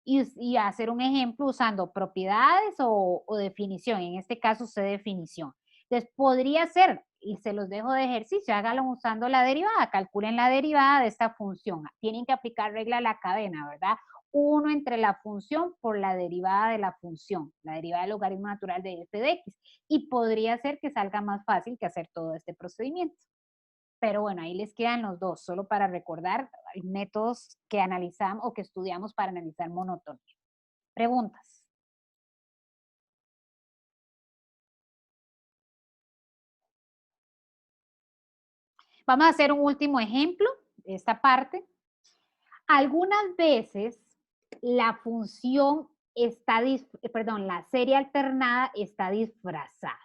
y hacer un ejemplo usando propiedades o definición. En este caso, usé definición. Entonces, podría ser, y se los dejo de ejercicio, háganlo usando la derivada, calculen la derivada de esta función. Tienen que aplicar regla a la cadena, ¿verdad? 1 entre la función por la derivada de la función, la derivada del logaritmo natural de f de x. Y podría ser que salga más fácil que hacer todo este procedimiento. Pero bueno, ahí les quedan los dos, solo para recordar métodos que analizamos o que estudiamos para analizar monotonía. Preguntas. Vamos a hacer un último ejemplo de esta parte. Algunas veces la función está, la serie alternada está disfrazada.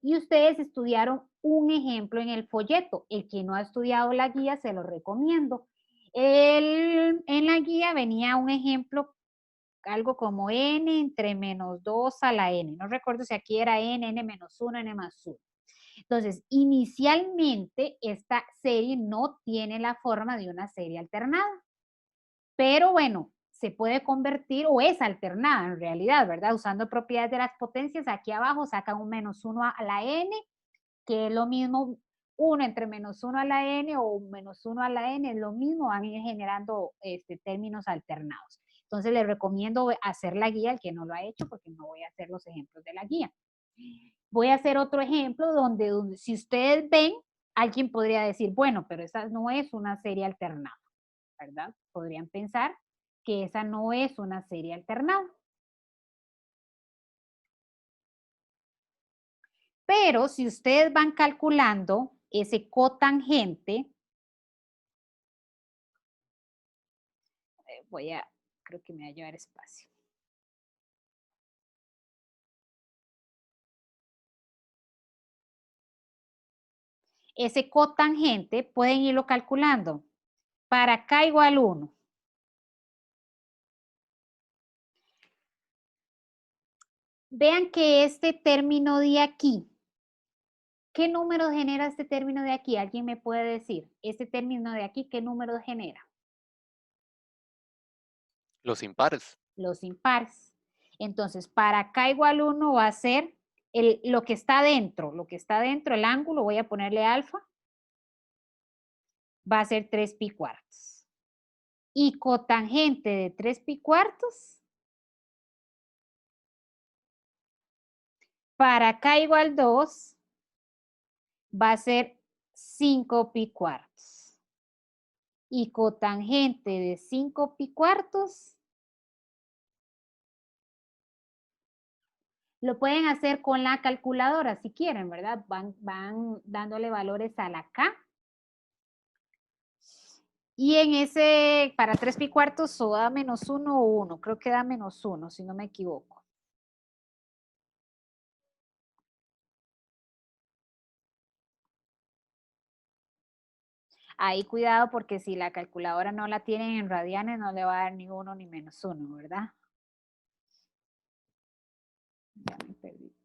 Y ustedes estudiaron un ejemplo en el folleto. El que no ha estudiado la guía se lo recomiendo. En la guía venía un ejemplo, algo como n entre menos 2 a la n. No recuerdo si aquí era n menos 1, n más 1. Entonces, inicialmente esta serie no tiene la forma de una serie alternada. Pero bueno, se puede convertir o es alternada en realidad, ¿verdad? Usando propiedades de las potencias, aquí abajo sacan un menos 1 a la n, que es lo mismo 1 entre menos 1 a la n o menos 1 a la n, es lo mismo, van a ir generando términos alternados. Entonces les recomiendo hacer la guía, el que no lo ha hecho, porque no voy a hacer los ejemplos de la guía. Voy a hacer otro ejemplo donde si ustedes ven, alguien podría decir, bueno, pero esa no es una serie alternada, ¿verdad? Podrían pensar que esa no es una serie alternada. Pero si ustedes van calculando ese cotangente, creo que me va a llevar espacio. Ese cotangente pueden irlo calculando. Para acá igual 1. Vean que este término de aquí, ¿qué número genera este término de aquí? ¿Alguien me puede decir? Este término de aquí, ¿qué número genera?
Los impares.
Los impares. Entonces, para acá igual 1 va a ser lo que está dentro, el ángulo, voy a ponerle alfa, va a ser 3 pi cuartos. Y cotangente de 3 pi cuartos, para acá igual 2, va a ser 5 pi cuartos. Y cotangente de 5 pi cuartos, lo pueden hacer con la calculadora si quieren, ¿verdad? Van dándole valores a la K. Y en ese, para 3 pi cuartos, o da menos 1 o 1. Creo que da menos 1, si no me equivoco. Ahí cuidado porque si la calculadora no la tienen en radianes, no le va a dar ni 1 ni menos 1, ¿verdad? Ya me perdí.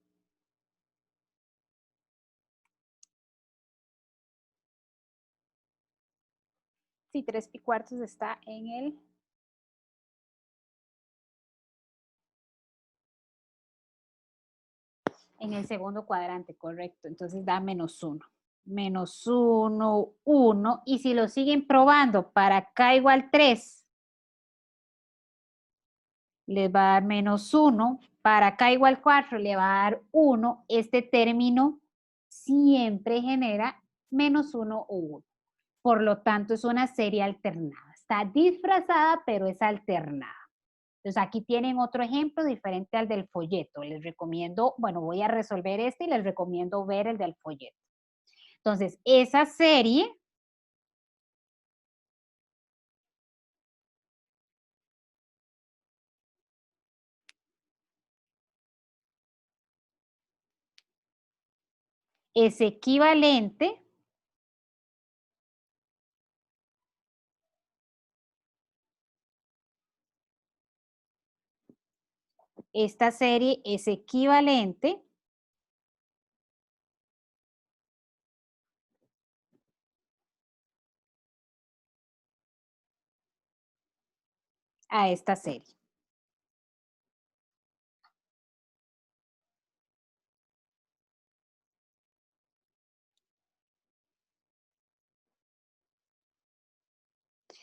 Sí, 3 pi cuartos está en el segundo cuadrante, correcto. Entonces da menos 1. Menos 1, 1. Y si lo siguen probando para acá igual 3, les va a dar menos 1. Para acá igual 4, le va a dar 1. Este término siempre genera menos 1 o 1. Por lo tanto, es una serie alternada. Está disfrazada, pero es alternada. Entonces aquí tienen otro ejemplo diferente al del folleto. Les recomiendo, bueno, voy a resolver este y les recomiendo ver el del folleto. Entonces, esa serie es equivalente esta serie es equivalente a esta serie.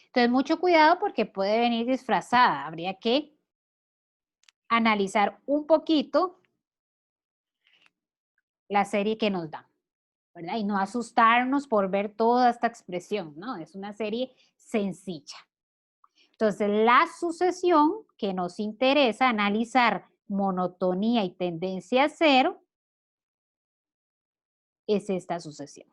Entonces, mucho cuidado porque puede venir disfrazada. Habría que analizar un poquito la serie que nos da, ¿verdad? Y no asustarnos por ver toda esta expresión, ¿no? Es una serie sencilla. Entonces, la sucesión que nos interesa analizar, monotonía y tendencia a cero, es esta sucesión.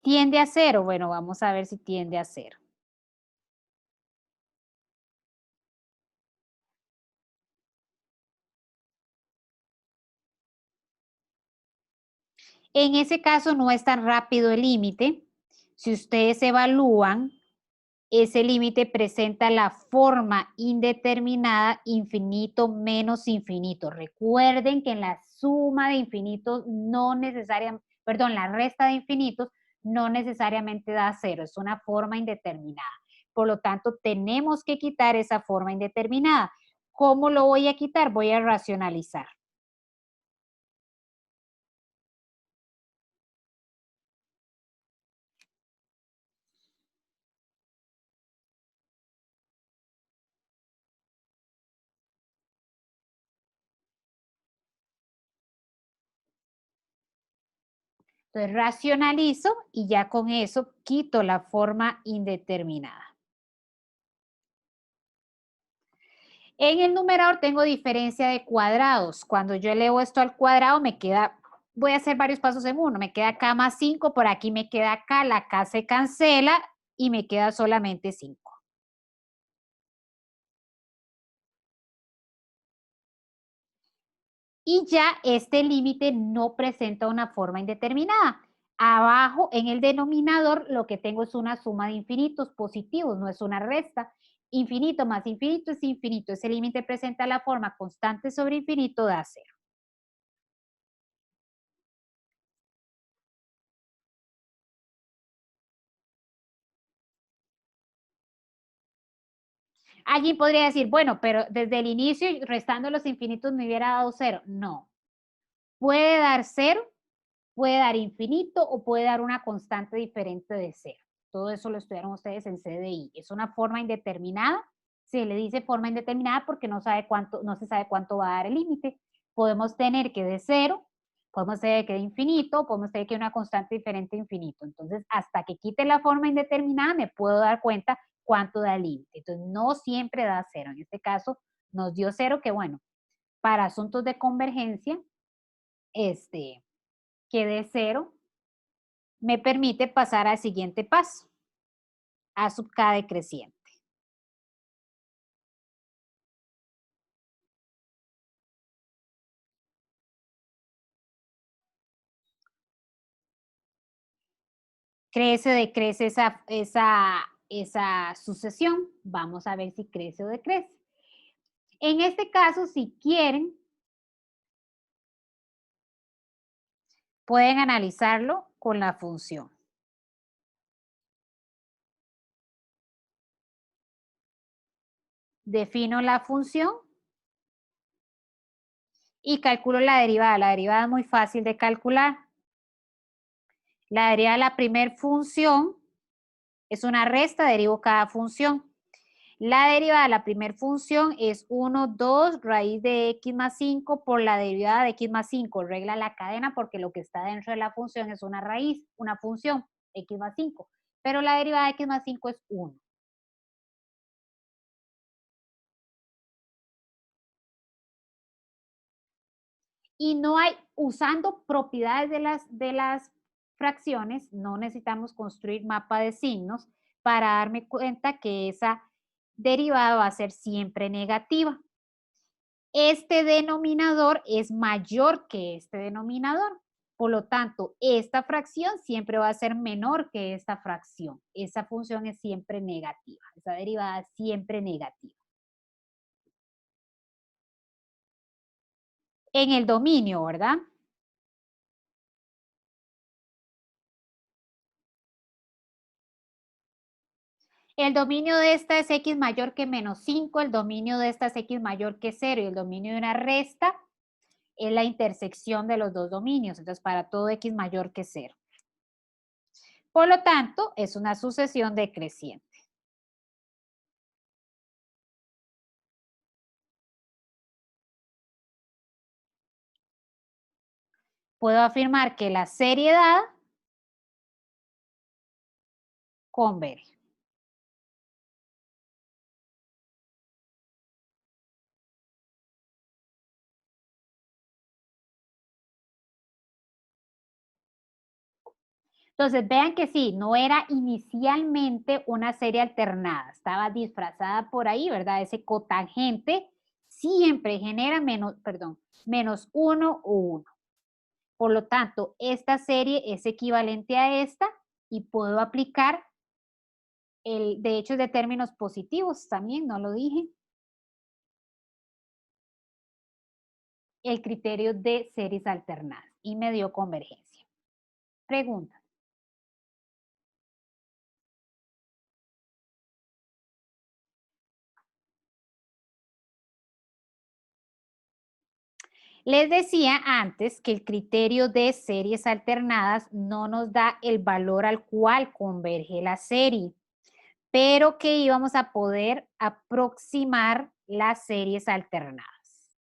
¿Tiende a cero? Bueno, vamos a ver si tiende a cero. En ese caso no es tan rápido el límite. Si ustedes evalúan, ese límite presenta la forma indeterminada infinito menos infinito. Recuerden que en la suma de infinitos no necesariamente, perdón, la resta de infinitos no necesariamente da cero, es una forma indeterminada. Por lo tanto, tenemos que quitar esa forma indeterminada. ¿Cómo lo voy a quitar? Voy a racionalizar. Entonces racionalizo y ya con eso quito la forma indeterminada. En el numerador tengo diferencia de cuadrados. Cuando yo elevo esto al cuadrado me queda, voy a hacer varios pasos en uno, me queda k más 5, por aquí me queda k, la k se cancela y me queda solamente 5. Y ya este límite no presenta una forma indeterminada. Abajo en el denominador lo que tengo es una suma de infinitos positivos, no es una resta. Infinito más infinito es infinito. Ese límite presenta la forma constante sobre infinito da 0. Alguien podría decir, bueno, pero desde el inicio, restando los infinitos, me hubiera dado 0. No. Puede dar 0, puede dar infinito o puede dar una constante diferente de 0. Todo eso lo estudiaron ustedes en CDI. Es una forma indeterminada. Se le dice forma indeterminada porque no se sabe cuánto va a dar el límite. Podemos tener que de 0, podemos tener que de infinito, podemos tener que una constante diferente de infinito. Entonces, hasta que quite la forma indeterminada, me puedo dar cuenta cuánto da el límite. Entonces, no siempre da 0. En este caso, nos dio 0, que bueno, para asuntos de convergencia, que de 0 me permite pasar al siguiente paso, a sub k decreciente. Crece o decrece esa sucesión. Vamos a ver si crece o decrece. En este caso, si quieren, pueden analizarlo con la función. Defino la función y calculo la derivada. La derivada es muy fácil de calcular. La derivada de la primera función es una resta, derivo cada función. La derivada de la primera función es 1, 2, raíz de x más 5 por la derivada de x más 5. Regla la cadena porque lo que está dentro de la función es una raíz, una función, x más 5. pero la derivada de x más 5 es 1. Y no hay, usando propiedades de las fracciones, no necesitamos construir mapa de signos para darme cuenta que esa derivada va a ser siempre negativa. Este denominador es mayor que este denominador. Por lo tanto, esta fracción siempre va a ser menor que esta fracción. Esa función es siempre negativa. Esa derivada es siempre negativa. En el dominio, ¿verdad? El dominio de esta es x mayor que menos 5, el dominio de esta es x mayor que 0 y el dominio de una resta es la intersección de los dos dominios. Entonces, para todo x mayor que 0. Por lo tanto, es una sucesión decreciente. Puedo afirmar que la serie dada converge. Entonces, vean que sí, no era inicialmente una serie alternada, estaba disfrazada por ahí, ¿verdad? Ese cotangente siempre genera menos 1 o 1. Por lo tanto, esta serie es equivalente a esta y puedo aplicar de hecho de términos positivos también, no lo dije. El criterio de series alternadas y me dio convergencia. Pregunta. Les decía antes que el criterio de series alternadas no nos da el valor al cual converge la serie, pero que íbamos a poder aproximar las series alternadas.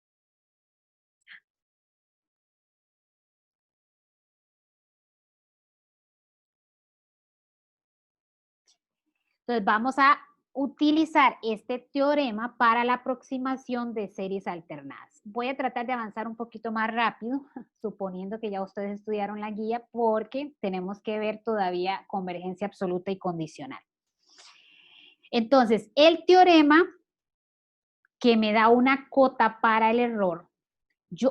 Entonces vamos a utilizar este teorema para la aproximación de series alternadas. Voy a tratar de avanzar un poquito más rápido, suponiendo que ya ustedes estudiaron la guía, porque tenemos que ver todavía convergencia absoluta y condicional. Entonces, el teorema que me da una cota para el error,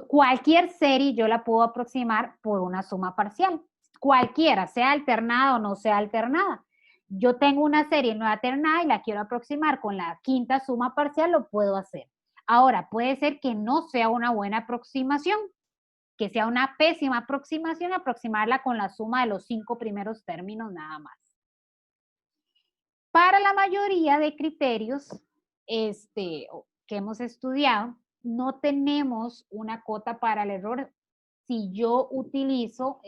cualquier serie yo la puedo aproximar por una suma parcial. Cualquiera, sea alternada o no sea alternada. Yo tengo una serie no alternada y la quiero aproximar con la quinta suma parcial, lo puedo hacer. Ahora, puede ser que no sea una buena aproximación, que sea una pésima aproximación, aproximarla con la suma de los 5 primeros términos nada más. Para la mayoría de criterios que hemos estudiado, no tenemos una cota para el error si yo utilizo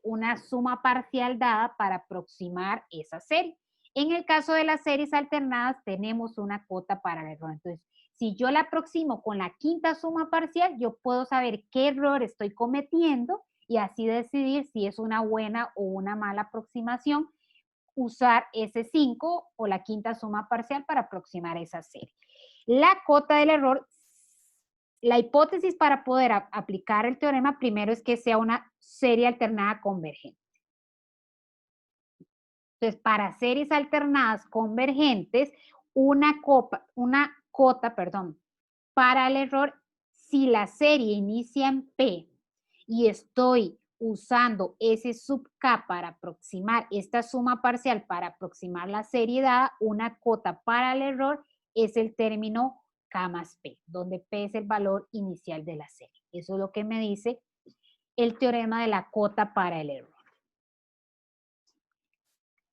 una suma parcial dada para aproximar esa serie. En el caso de las series alternadas, tenemos una cota para el error. Entonces, si yo la aproximo con la quinta suma parcial, yo puedo saber qué error estoy cometiendo y así decidir si es una buena o una mala aproximación, usar ese 5 o la quinta suma parcial para aproximar esa serie. La cota del error, la hipótesis para poder aplicar el teorema primero es que sea una serie alternada convergente. Entonces, para series alternadas convergentes, una cota para el error, si la serie inicia en P y estoy usando ese sub K para aproximar esta suma parcial, para aproximar la serie dada, una cota para el error es el término K más P, donde P es el valor inicial de la serie. Eso es lo que me dice el teorema de la cota para el error.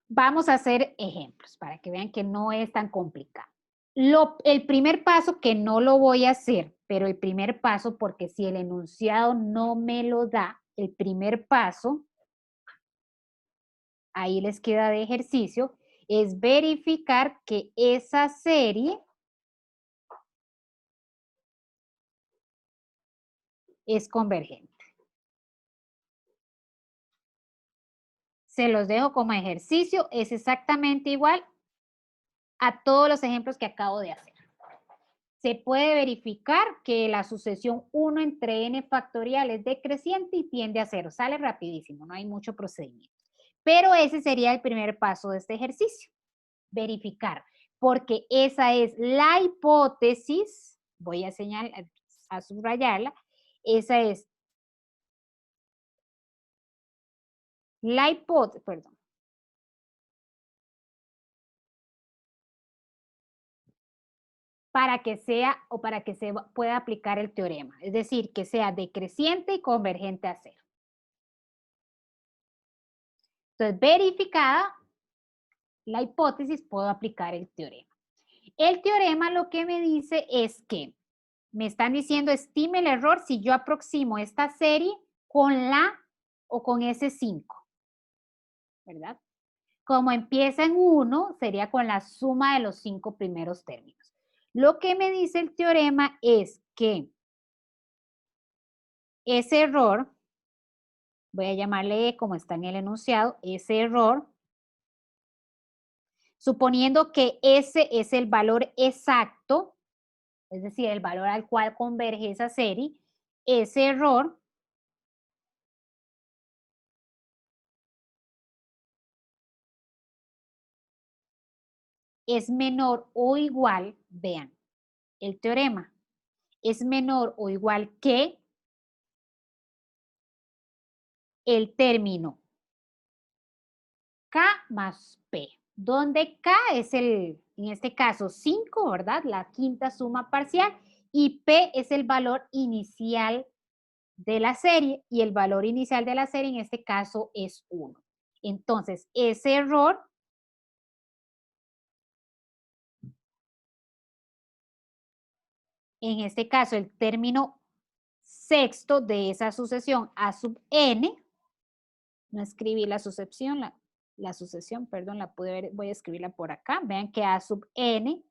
Vamos a hacer ejemplos para que vean que no es tan complicado. El primer paso, que no lo voy a hacer, pero el primer paso, porque si el enunciado no me lo da, el primer paso, ahí les queda de ejercicio, es verificar que esa serie es convergente. Se los dejo como ejercicio. Es exactamente igual a todos los ejemplos que acabo de hacer. Se puede verificar que la sucesión 1 entre n factorial es decreciente y tiende a 0. Sale rapidísimo, no hay mucho procedimiento. Pero ese sería el primer paso de este ejercicio. Verificar, porque esa es la hipótesis, voy a señalar, a subrayarla, esa es la hipótesis, perdón. Para que sea o para que se pueda aplicar el teorema, es decir, que sea decreciente y convergente a 0. Entonces, verificada la hipótesis, puedo aplicar el teorema. El teorema lo que me dice es que me están diciendo estime el error si yo aproximo esta serie con la o con ese 5, ¿verdad? Como empieza en 1, sería con la suma de los 5 primeros términos. Lo que me dice el teorema es que ese error, voy a llamarle como está en el enunciado, ese error, suponiendo que ese es el valor exacto, es decir, el valor al cual converge esa serie, ese error es menor o igual, vean, el teorema es menor o igual que el término K más P, donde K es el, en este caso, 5, ¿verdad? La quinta suma parcial, y P es el valor inicial de la serie, y el valor inicial de la serie en este caso es 1. Entonces, ese error en este caso, el término sexto de esa sucesión A sub n, no escribí la sucesión, la sucesión, perdón, la pude ver, voy a escribirla por acá. Vean que A sub n,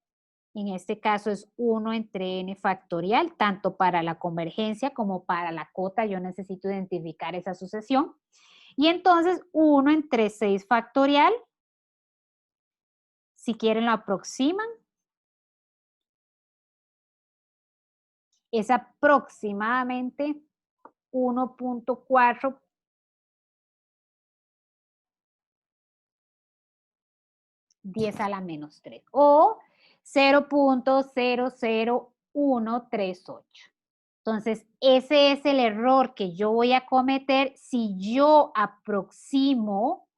en este caso es 1 entre n factorial, tanto para la convergencia como para la cota, yo necesito identificar esa sucesión. Y entonces 1 entre 6 factorial, si quieren lo aproximan, es aproximadamente 1.4 10 a la menos 3 o 0.00138. Entonces, ese es el error que yo voy a cometer si yo aproximo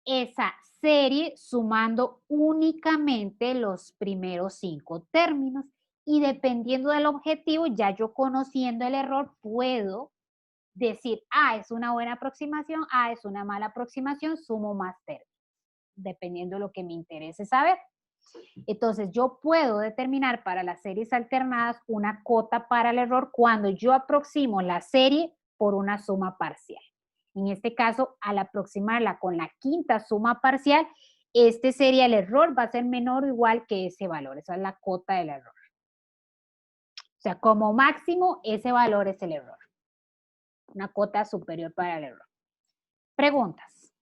esa serie sumando únicamente los primeros 5 términos. Y dependiendo del objetivo, ya yo conociendo el error, puedo decir, es una buena aproximación, es una mala aproximación, sumo más términos, dependiendo de lo que me interese saber. Entonces, yo puedo determinar para las series alternadas una cota para el error cuando yo aproximo la serie por una suma parcial. En este caso, al aproximarla con la quinta suma parcial, este sería el error, va a ser menor o igual que ese valor. Esa es la cota del error. O sea, como máximo, ese valor es el error. Una cota superior para el error. Preguntas.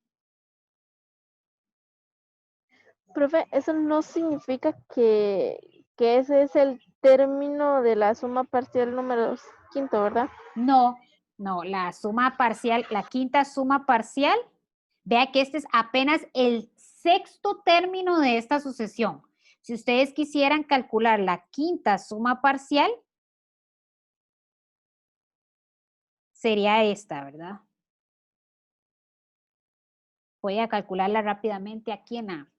Profe, eso no significa que ese es el término de la suma parcial número quinto, ¿verdad?
No, la suma parcial, la quinta suma parcial, vea que este es apenas el sexto término de esta sucesión. Si ustedes quisieran calcular la quinta suma parcial, sería esta, ¿verdad? Voy a calcularla rápidamente aquí en A,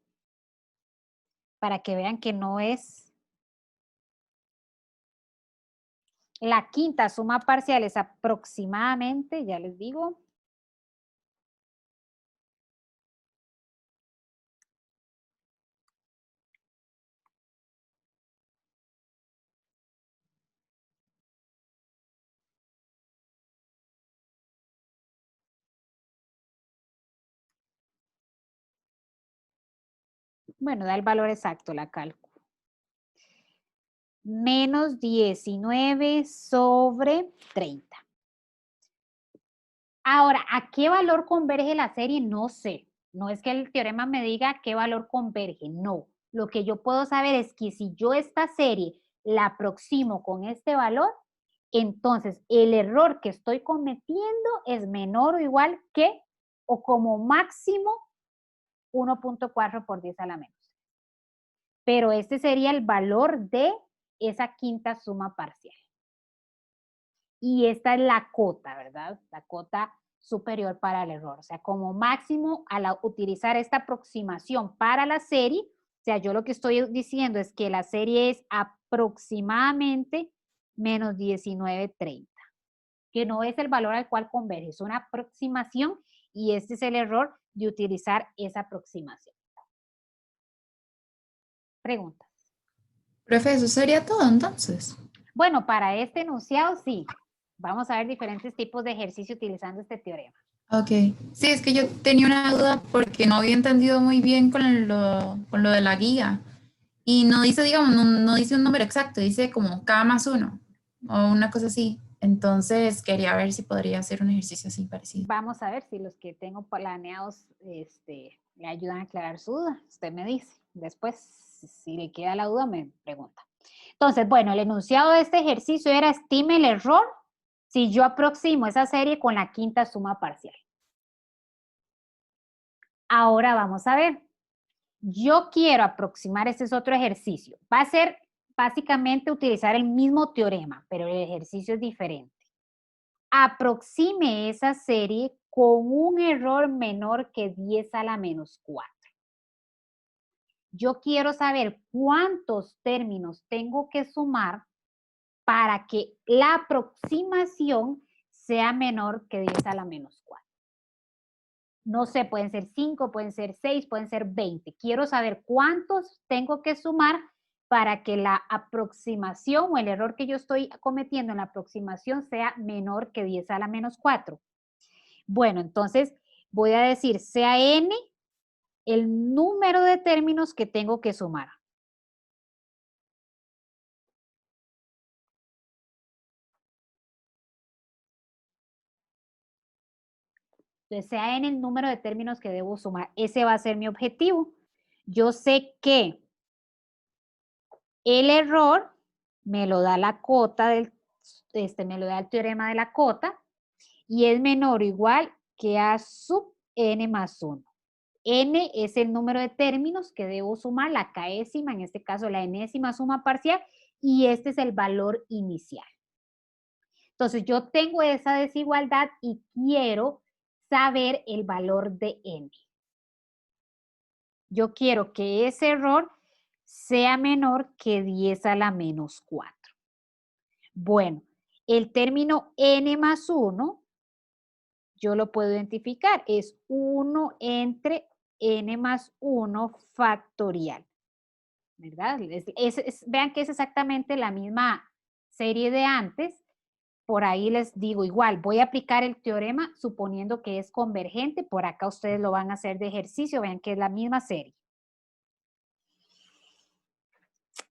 para que vean que no es. La quinta suma parcial es aproximadamente, ya les digo, bueno, da el valor exacto, la cálculo. Menos 19 sobre 30. Ahora, ¿a qué valor converge la serie? No sé. No es que el teorema me diga a qué valor converge, no. Lo que yo puedo saber es que si yo esta serie la aproximo con este valor, entonces el error que estoy cometiendo es menor o igual que, o como máximo, 1.4 por 10 a la menos. Pero este sería el valor de esa quinta suma parcial. Y esta es la cota, ¿verdad? La cota superior para el error. O sea, como máximo, al utilizar esta aproximación para la serie, o sea, yo lo que estoy diciendo es que la serie es aproximadamente menos 19.30, que no es el valor al cual converge, es una aproximación y este es el error de utilizar esa aproximación. Preguntas.
Profe, ¿eso sería todo entonces?
Bueno, para este enunciado sí. Vamos a ver diferentes tipos de ejercicio utilizando este teorema.
Ok. Sí, es que yo tenía una duda porque no había entendido muy bien con lo de la guía. Y no dice, digamos, no dice un número exacto, dice como K más 1 o una cosa así. Entonces quería ver si podría hacer un ejercicio así parecido.
Vamos a ver si los que tengo planeados le ayudan a aclarar su duda. Usted me dice. Después, si le queda la duda, me pregunta. Entonces, bueno, el enunciado de este ejercicio era estime el error si yo aproximo esa serie con la quinta suma parcial. Ahora vamos a ver. Yo quiero aproximar, este es otro ejercicio. Va a ser básicamente utilizar el mismo teorema, pero el ejercicio es diferente. Aproxime esa serie con un error menor que 10 a la menos 4. Yo quiero saber cuántos términos tengo que sumar para que la aproximación sea menor que 10 a la menos 4. No sé, pueden ser 5, pueden ser 6, pueden ser 20. Quiero saber cuántos tengo que sumar para que la aproximación o el error que yo estoy cometiendo en la aproximación sea menor que 10 a la menos 4. Bueno, entonces voy a decir sea n el número de términos que tengo que sumar. Entonces, sea n el número de términos que debo sumar. Ese va a ser mi objetivo. Yo sé que el error me lo da la cota me lo da el teorema de la cota y es menor o igual que a sub n más 1. N es el número de términos que debo sumar, la késima, en este caso la enésima suma parcial, y este es el valor inicial. Entonces yo tengo esa desigualdad y quiero saber el valor de n. Yo quiero que ese error sea menor que 10 a la menos 4. Bueno, el término n más 1, yo lo puedo identificar, es 1 entre n más 1 factorial, ¿verdad? Vean que es exactamente la misma serie de antes. Por ahí les digo igual, voy a aplicar el teorema suponiendo que es convergente. Por acá ustedes lo van a hacer de ejercicio, vean que es la misma serie.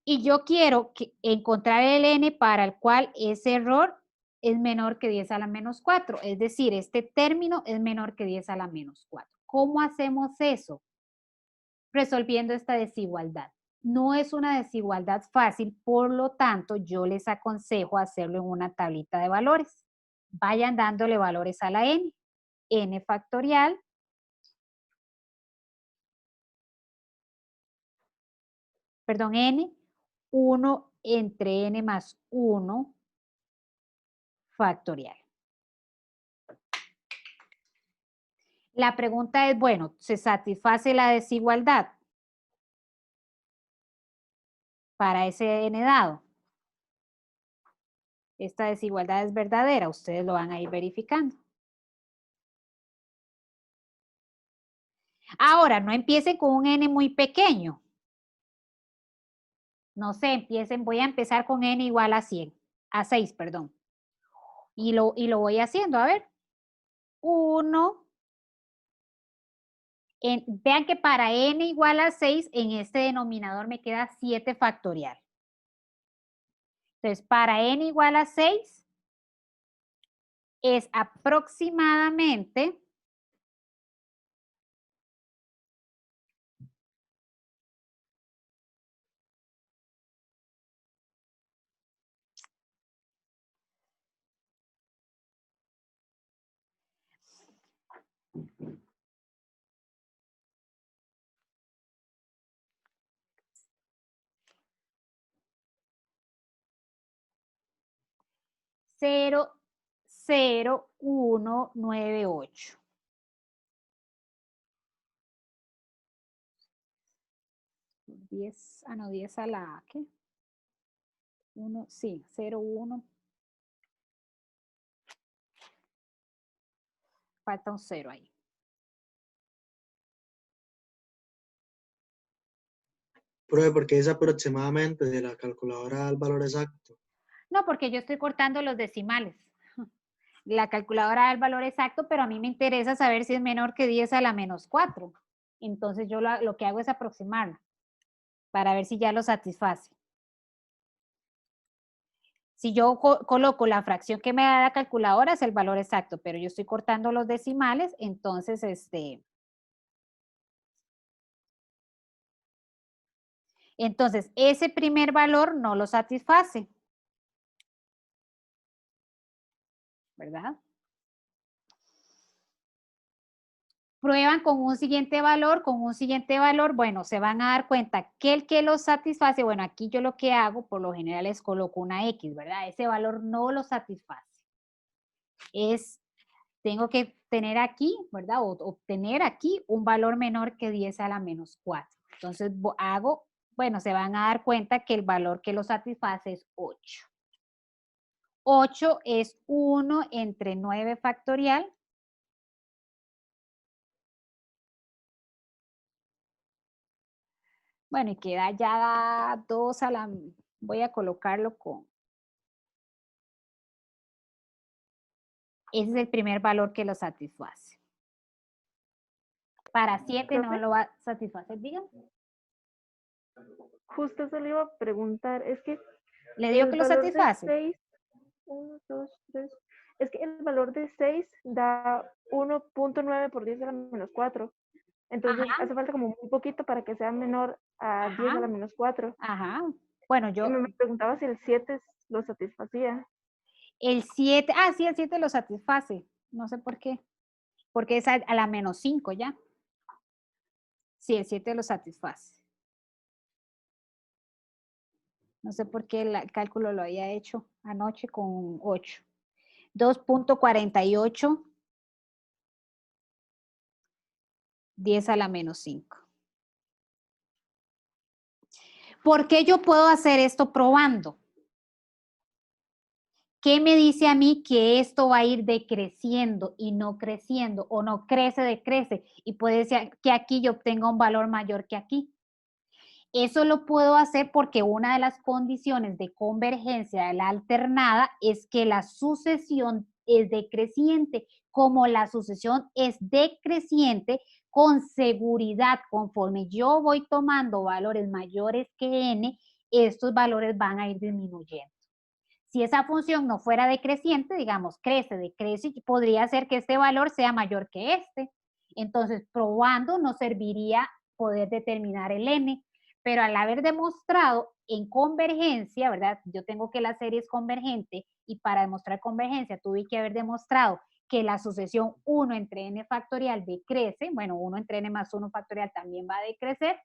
Y yo quiero encontrar el n para el cual ese error es menor que 10 a la menos 4. Es decir, este término es menor que 10 a la menos 4. ¿Cómo hacemos eso? Resolviendo esta desigualdad. No es una desigualdad fácil, por lo tanto, yo les aconsejo hacerlo en una tablita de valores. Vayan dándole valores a la n. N factorial. Perdón, n. 1 entre n más 1 factorial. La pregunta es, bueno, ¿se satisface la desigualdad para ese n dado? Esta desigualdad es verdadera, ustedes lo van a ir verificando. Ahora, no empiecen con un n muy pequeño. No sé, voy a empezar con n igual a 100, a 6, perdón. Y lo voy haciendo, a ver. 1. Vean que para n igual a 6, en este denominador me queda 7 factorial. Entonces, para n igual a 6, es aproximadamente 0,0198. No, 10 a la, ¿qué? 1, sí, 0,1. Falta un 0 ahí.
Profe, porque es aproximadamente de la calculadora al valor exacto.
No, porque yo estoy cortando los decimales. La calculadora da el valor exacto, pero a mí me interesa saber si es menor que 10 a la menos 4. Entonces yo lo que hago es aproximarlo para ver si ya lo satisface. Si yo coloco la fracción que me da la calculadora es el valor exacto, pero yo estoy cortando los decimales, entonces entonces ese primer valor no lo satisface, ¿verdad? Prueban con un siguiente valor, bueno, se van a dar cuenta que el que lo satisface, bueno, aquí yo lo que hago, por lo general es coloco una X, ¿verdad? Ese valor no lo satisface. Tengo que tener aquí, ¿verdad? O obtener aquí un valor menor que 10 a la menos 4. Entonces bueno, se van a dar cuenta que el valor que lo satisface es 8. 8 es 1 entre 9 factorial. Bueno, y queda ya 2 a la... Voy a colocarlo con... Ese es el primer valor que lo satisface. Para 7 no
¿Profe?
lo va a satisfacer, digan.
Justo eso le iba a preguntar, es que
¿Le digo
el
que lo
valor de
satisface?
6, 1, 2, 3, es que el valor de 6 da 1.9 por 10 a la menos 4. Entonces
Ajá,
hace falta como muy poquito para que sea menor a 10 a
ajá,
la menos 4.
ajá. Bueno,
Y me preguntaba si el 7 lo satisfacía.
el 7, sí, el 7 lo satisface. No sé por qué. Porque es a la menos 5 ya. Sí, el 7 lo satisface. No sé por qué el cálculo lo había hecho anoche con 8. 2.48, 10 a la menos 5. ¿Por qué yo puedo hacer esto probando? ¿Qué me dice a mí que esto va a ir decreciendo y no creciendo? O no crece, decrece. Y puede ser que aquí yo obtenga un valor mayor que aquí. Eso lo puedo hacer porque una de las condiciones de convergencia de la alternada es que la sucesión es decreciente. Como la sucesión es decreciente, con seguridad, conforme yo voy tomando valores mayores que n, estos valores van a ir disminuyendo. Si esa función no fuera decreciente, digamos, crece, decrece, podría ser que este valor sea mayor que este. Entonces, probando nos serviría poder determinar el n, pero al haber demostrado en convergencia, ¿verdad? Yo tengo que la serie es convergente y para demostrar convergencia tuve que haber demostrado que la sucesión 1 entre n factorial decrece, bueno, 1 entre n más 1 factorial también va a decrecer.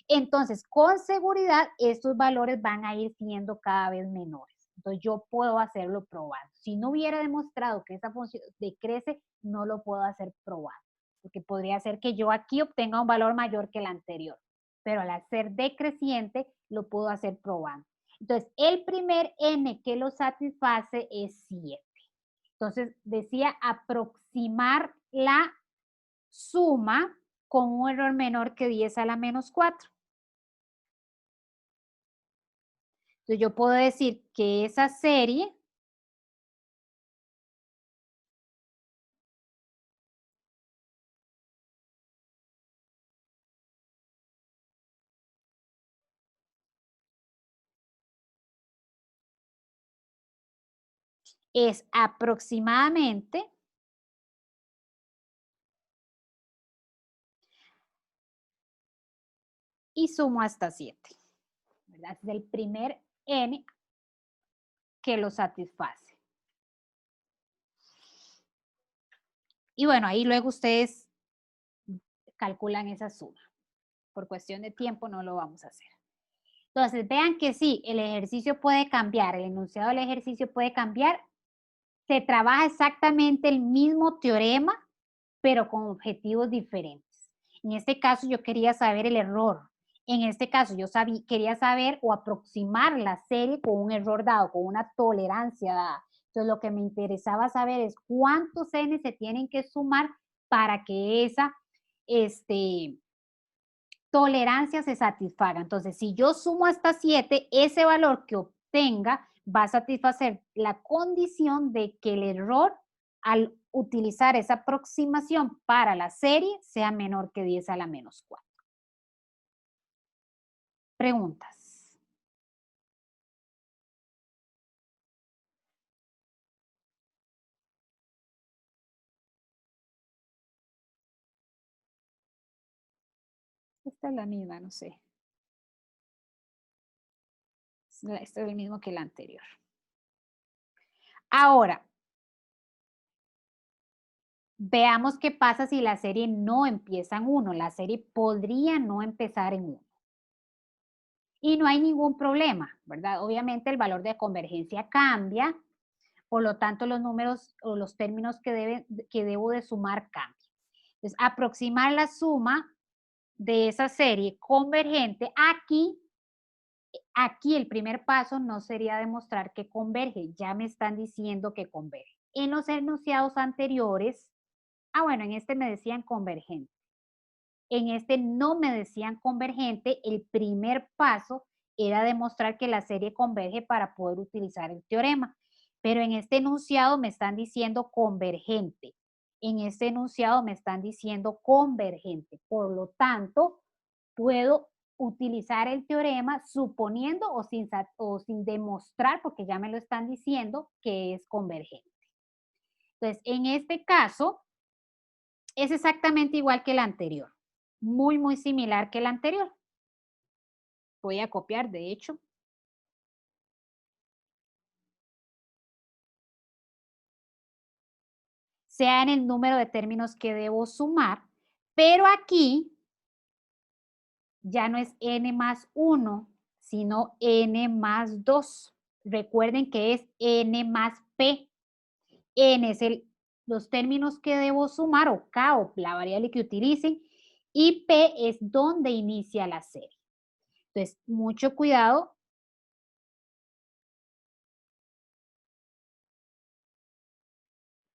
Entonces, con seguridad, estos valores van a ir siendo cada vez menores. Entonces, yo puedo hacerlo probando. Si no hubiera demostrado que esa función decrece, no lo puedo hacer probando, porque podría ser que yo aquí obtenga un valor mayor que el anterior, pero al ser decreciente, lo puedo hacer probando. Entonces, el primer n que lo satisface es 7. Entonces, decía aproximar la suma con un error menor que 10 a la menos 4. Entonces yo puedo decir que esa serie es aproximadamente y sumo hasta 7. ¿Verdad? Es el primer n que lo satisface. Y bueno, ahí luego ustedes calculan esa suma. Por cuestión de tiempo no lo vamos a hacer. Entonces, vean que sí, el ejercicio puede cambiar, el enunciado del ejercicio puede cambiar. Se trabaja exactamente el mismo teorema, pero con objetivos diferentes. En este caso yo quería saber el error. En este caso yo quería saber o aproximar la serie con un error dado, con una tolerancia dada. Entonces lo que me interesaba saber es cuántos n se tienen que sumar para que esa tolerancia se satisfaga. Entonces si yo sumo hasta 7, ese valor que obtenga va a satisfacer la condición de que el error al utilizar esa aproximación para la serie sea menor que 10 a la menos 4. Preguntas. Esta es la misma, no sé. Este es el mismo que el anterior. Ahora, veamos qué pasa si la serie no empieza en 1. La serie podría no empezar en 1. Y no hay ningún problema, ¿verdad? Obviamente el valor de convergencia cambia, por lo tanto los números o los términos que debo de sumar cambian. Entonces, aproximar la suma de esa serie convergente, aquí el primer paso no sería demostrar que converge, ya me están diciendo que converge. En los enunciados anteriores, bueno, en este me decían convergente. En este no me decían convergente, el primer paso era demostrar que la serie converge para poder utilizar el teorema. Pero en este enunciado me están diciendo convergente. En este enunciado me están diciendo convergente. Por lo tanto, puedo utilizar el teorema suponiendo o sin demostrar, porque ya me lo están diciendo, que es convergente. Entonces, en este caso, es exactamente igual que el anterior. Muy, muy similar que el anterior. Voy a copiar, de hecho. Sea en el número de términos que debo sumar, pero aquí ya no es n más 1, sino n más 2. Recuerden que es n más p. N es los términos que debo sumar, o k, o la variable que utilicen, y p es donde inicia la serie. Entonces, mucho cuidado.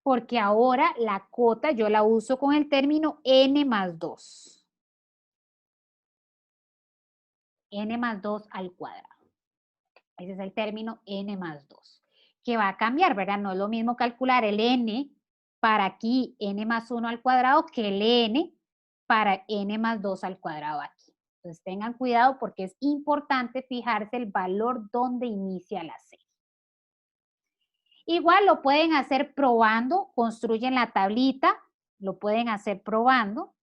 Porque ahora la cota yo la uso con el término n más 2. N más 2 al cuadrado. Ese es el término n más 2. Que va a cambiar, ¿verdad? No es lo mismo calcular el n para aquí, n más 1 al cuadrado, que el n para n más 2 al cuadrado aquí. Entonces tengan cuidado porque es importante fijarse el valor donde inicia la serie. Igual lo pueden hacer probando, construyen la tablita, lo pueden hacer probando.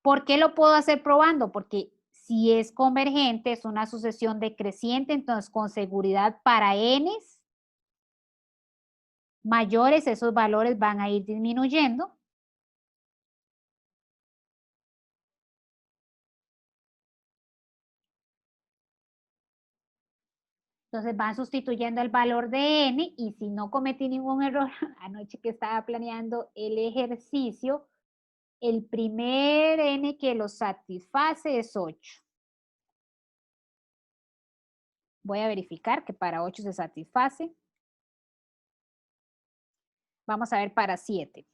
¿Por qué lo puedo hacer probando? Porque si es convergente, es una sucesión decreciente, entonces con seguridad para n's mayores, esos valores van a ir disminuyendo. Entonces van sustituyendo el valor de n y si no cometí ningún error, anoche que estaba planeando el ejercicio, el primer n que lo satisface es 8. Voy a verificar que para 8 se satisface. Vamos a ver para 7.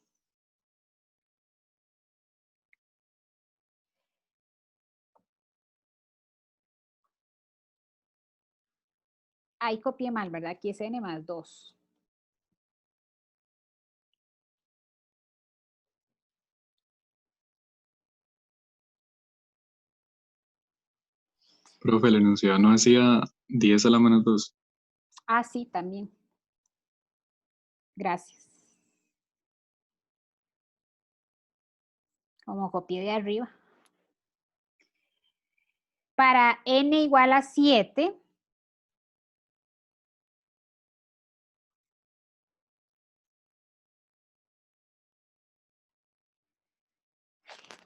Ahí copié mal, ¿verdad? Aquí es n más 2.
Profe, el enunciado no decía 10 a la menos 2.
Ah, sí, también. Gracias. Como copié de arriba. Para n igual a 7,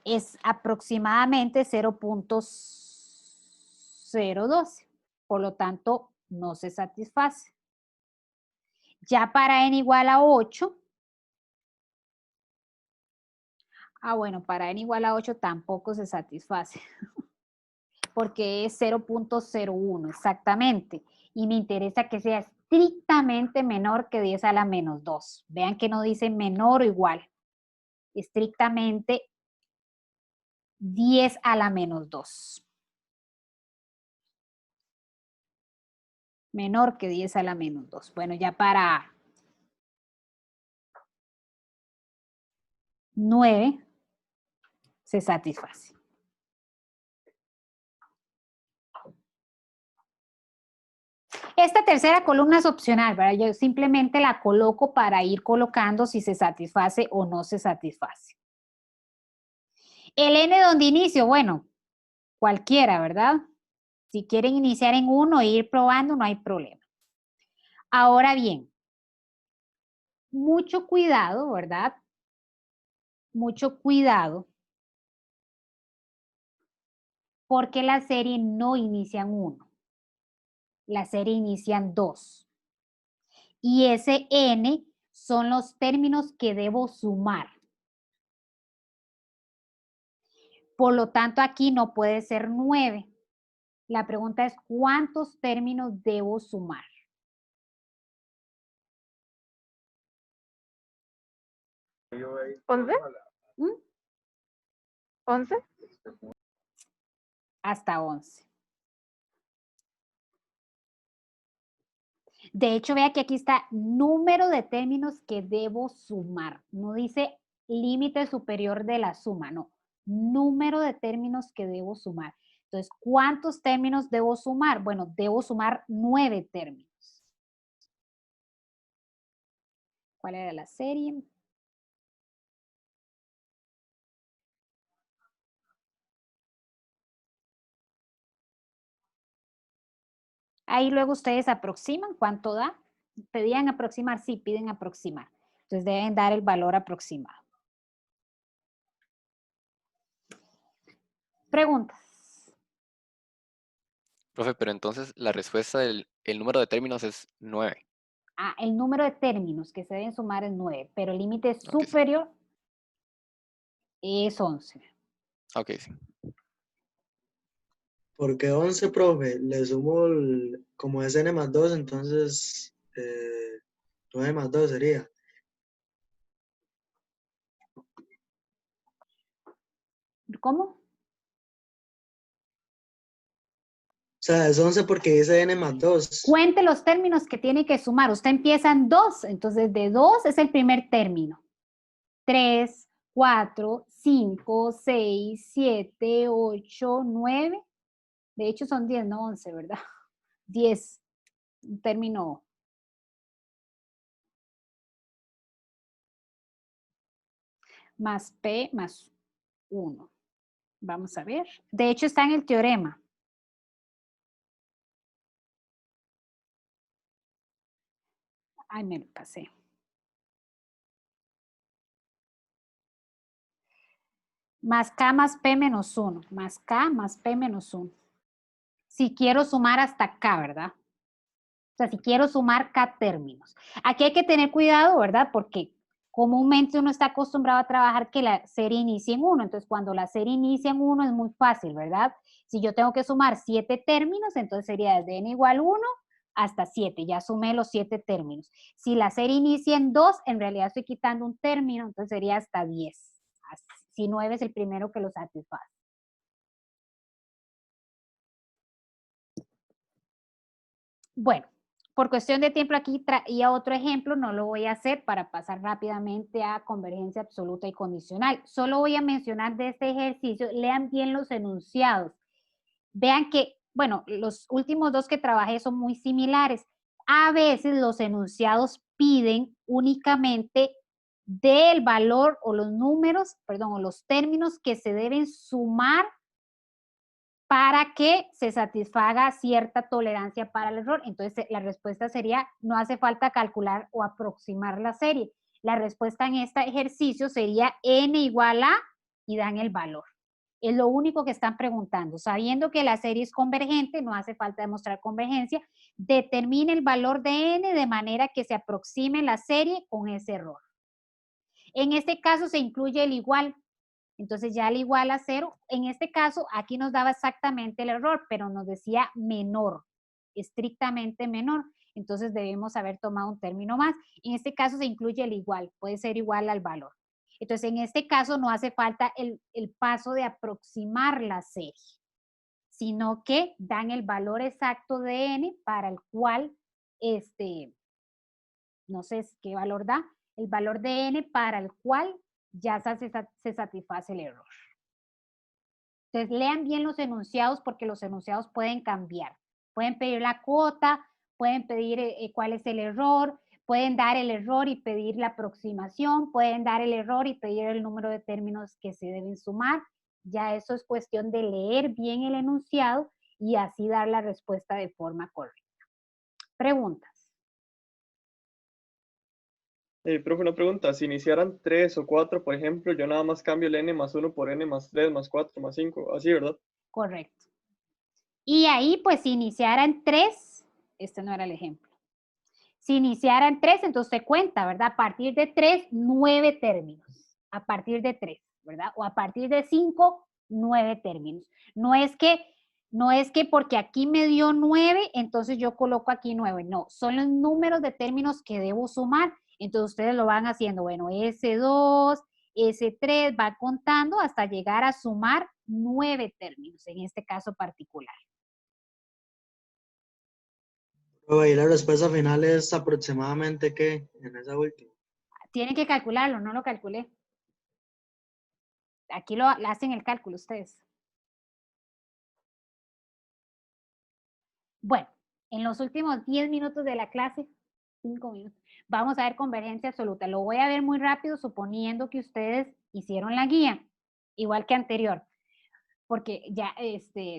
es aproximadamente 0.012. Por lo tanto, no se satisface. Ya para n igual a 8, bueno, para n igual a 8 tampoco se satisface, porque es 0.01 exactamente. Y me interesa que sea estrictamente menor que 10 a la menos 2. Vean que no dice menor o igual. Estrictamente 10 a la menos 2. Menor que 10 a la menos 2. Bueno, ya para 9 se satisface. Esta tercera columna es opcional, ¿verdad? Yo simplemente la coloco para ir colocando si se satisface o no se satisface. El n donde inicio, bueno, cualquiera, ¿verdad? Si quieren iniciar en 1 e ir probando, no hay problema. Ahora bien, mucho cuidado, ¿verdad? Mucho cuidado, porque la serie no inicia en 1. La serie inicia en 2. Y ese n son los términos que debo sumar. Por lo tanto, aquí no puede ser 9. La pregunta es, ¿cuántos términos debo sumar?
¿11?
¿Mm?
¿11?
Hasta 11. De hecho, vea que aquí está número de términos que debo sumar. No dice límite superior de la suma, no. Número de términos que debo sumar. Entonces, ¿cuántos términos debo sumar? Bueno, debo sumar 9 términos. ¿Cuál era la serie? Ahí luego ustedes aproximan cuánto da. ¿Pedían aproximar? Sí, piden aproximar. Entonces deben dar el valor aproximado. Preguntas.
Profe, pero entonces la respuesta del el número de términos es 9.
El número de términos que se deben sumar es 9, pero el límite
Ok, sí.
superior es 11.
Ok, sí.
Porque 11, profe, le sumo como es n más 2, entonces 9 más 2 sería.
¿Cómo?
O sea, es 11 porque dice n más 2.
Cuente los términos que tiene que sumar. Usted empieza en 2, entonces de 2 es el primer término. 3, 4, 5, 6, 7, 8, 9. De hecho son 10, no 11, ¿verdad? 10. Un término. Más P más 1. Vamos a ver. De hecho está en el teorema. Ay, me lo pasé. Más K más P menos 1. Más K más P menos 1. Si quiero sumar hasta K, ¿verdad? O sea, si quiero sumar K términos. Aquí hay que tener cuidado, ¿verdad? Porque comúnmente uno está acostumbrado a trabajar que la serie inicie en 1. Entonces, cuando la serie inicia en 1 es muy fácil, ¿verdad? Si yo tengo que sumar 7 términos, entonces sería desde n igual 1 hasta 7. Ya sumé los 7 términos. Si la serie inicia en 2, en realidad estoy quitando un término, entonces sería hasta 10. Si 9 es el primero que lo satisface. Bueno, por cuestión de tiempo aquí traía otro ejemplo, no lo voy a hacer para pasar rápidamente a convergencia absoluta y condicional. Solo voy a mencionar de este ejercicio, lean bien los enunciados. Vean que, bueno, los últimos dos que trabajé son muy similares. a veces los enunciados piden únicamente del valor o los números, perdón, o los términos que se deben sumar para que se satisfaga cierta tolerancia para el error. Entonces, la respuesta sería, no hace falta calcular o aproximar la serie. La respuesta en este ejercicio sería n igual a, y dan el valor. Es lo único que están preguntando. Sabiendo que la serie es convergente, no hace falta demostrar convergencia, determine el valor de n de manera que se aproxime la serie con ese error. En este caso se incluye el igual. Entonces ya el igual a 0, en este caso aquí nos daba exactamente el error, pero nos decía menor, estrictamente menor. Entonces debemos haber tomado un término más. En este caso se incluye el igual, puede ser igual al valor. Entonces en este caso no hace falta el paso de aproximar la serie, sino que dan el valor exacto de n para el cual, no sé qué valor da, el valor de n para el cual ya se satisface el error. Entonces, lean bien los enunciados porque los enunciados pueden cambiar. Pueden pedir la cuota, pueden pedir cuál es el error, pueden dar el error y pedir la aproximación, pueden dar el error y pedir el número de términos que se deben sumar. Ya eso es cuestión de leer bien el enunciado y así dar la respuesta de forma correcta. Preguntas.
Profe, una pregunta. Si iniciaran 3 o 4, por ejemplo, yo nada más cambio el n más 1 por n más 3 más 4 más 5, así, ¿verdad?
Correcto. Y ahí, pues, si iniciaran 3, este no era el ejemplo. Si iniciaran 3, entonces se cuenta, ¿verdad? A partir de 3, 9 términos. A partir de 3, ¿verdad? O a partir de 5, 9 términos. No es que porque aquí me dio 9, entonces yo coloco aquí 9. No, son los números de términos que debo sumar. Entonces ustedes lo van haciendo, bueno, S2, S3, va contando hasta llegar a sumar 9 términos, en este caso particular.
Y la respuesta final es aproximadamente ¿qué? En esa última.
Tienen que calcularlo, no lo calculé. Aquí lo hacen el cálculo ustedes. Bueno, en los últimos 10 minutos de la clase, 5 minutos, vamos a ver convergencia absoluta. Lo voy a ver muy rápido suponiendo que ustedes hicieron la guía, igual que anterior, porque ya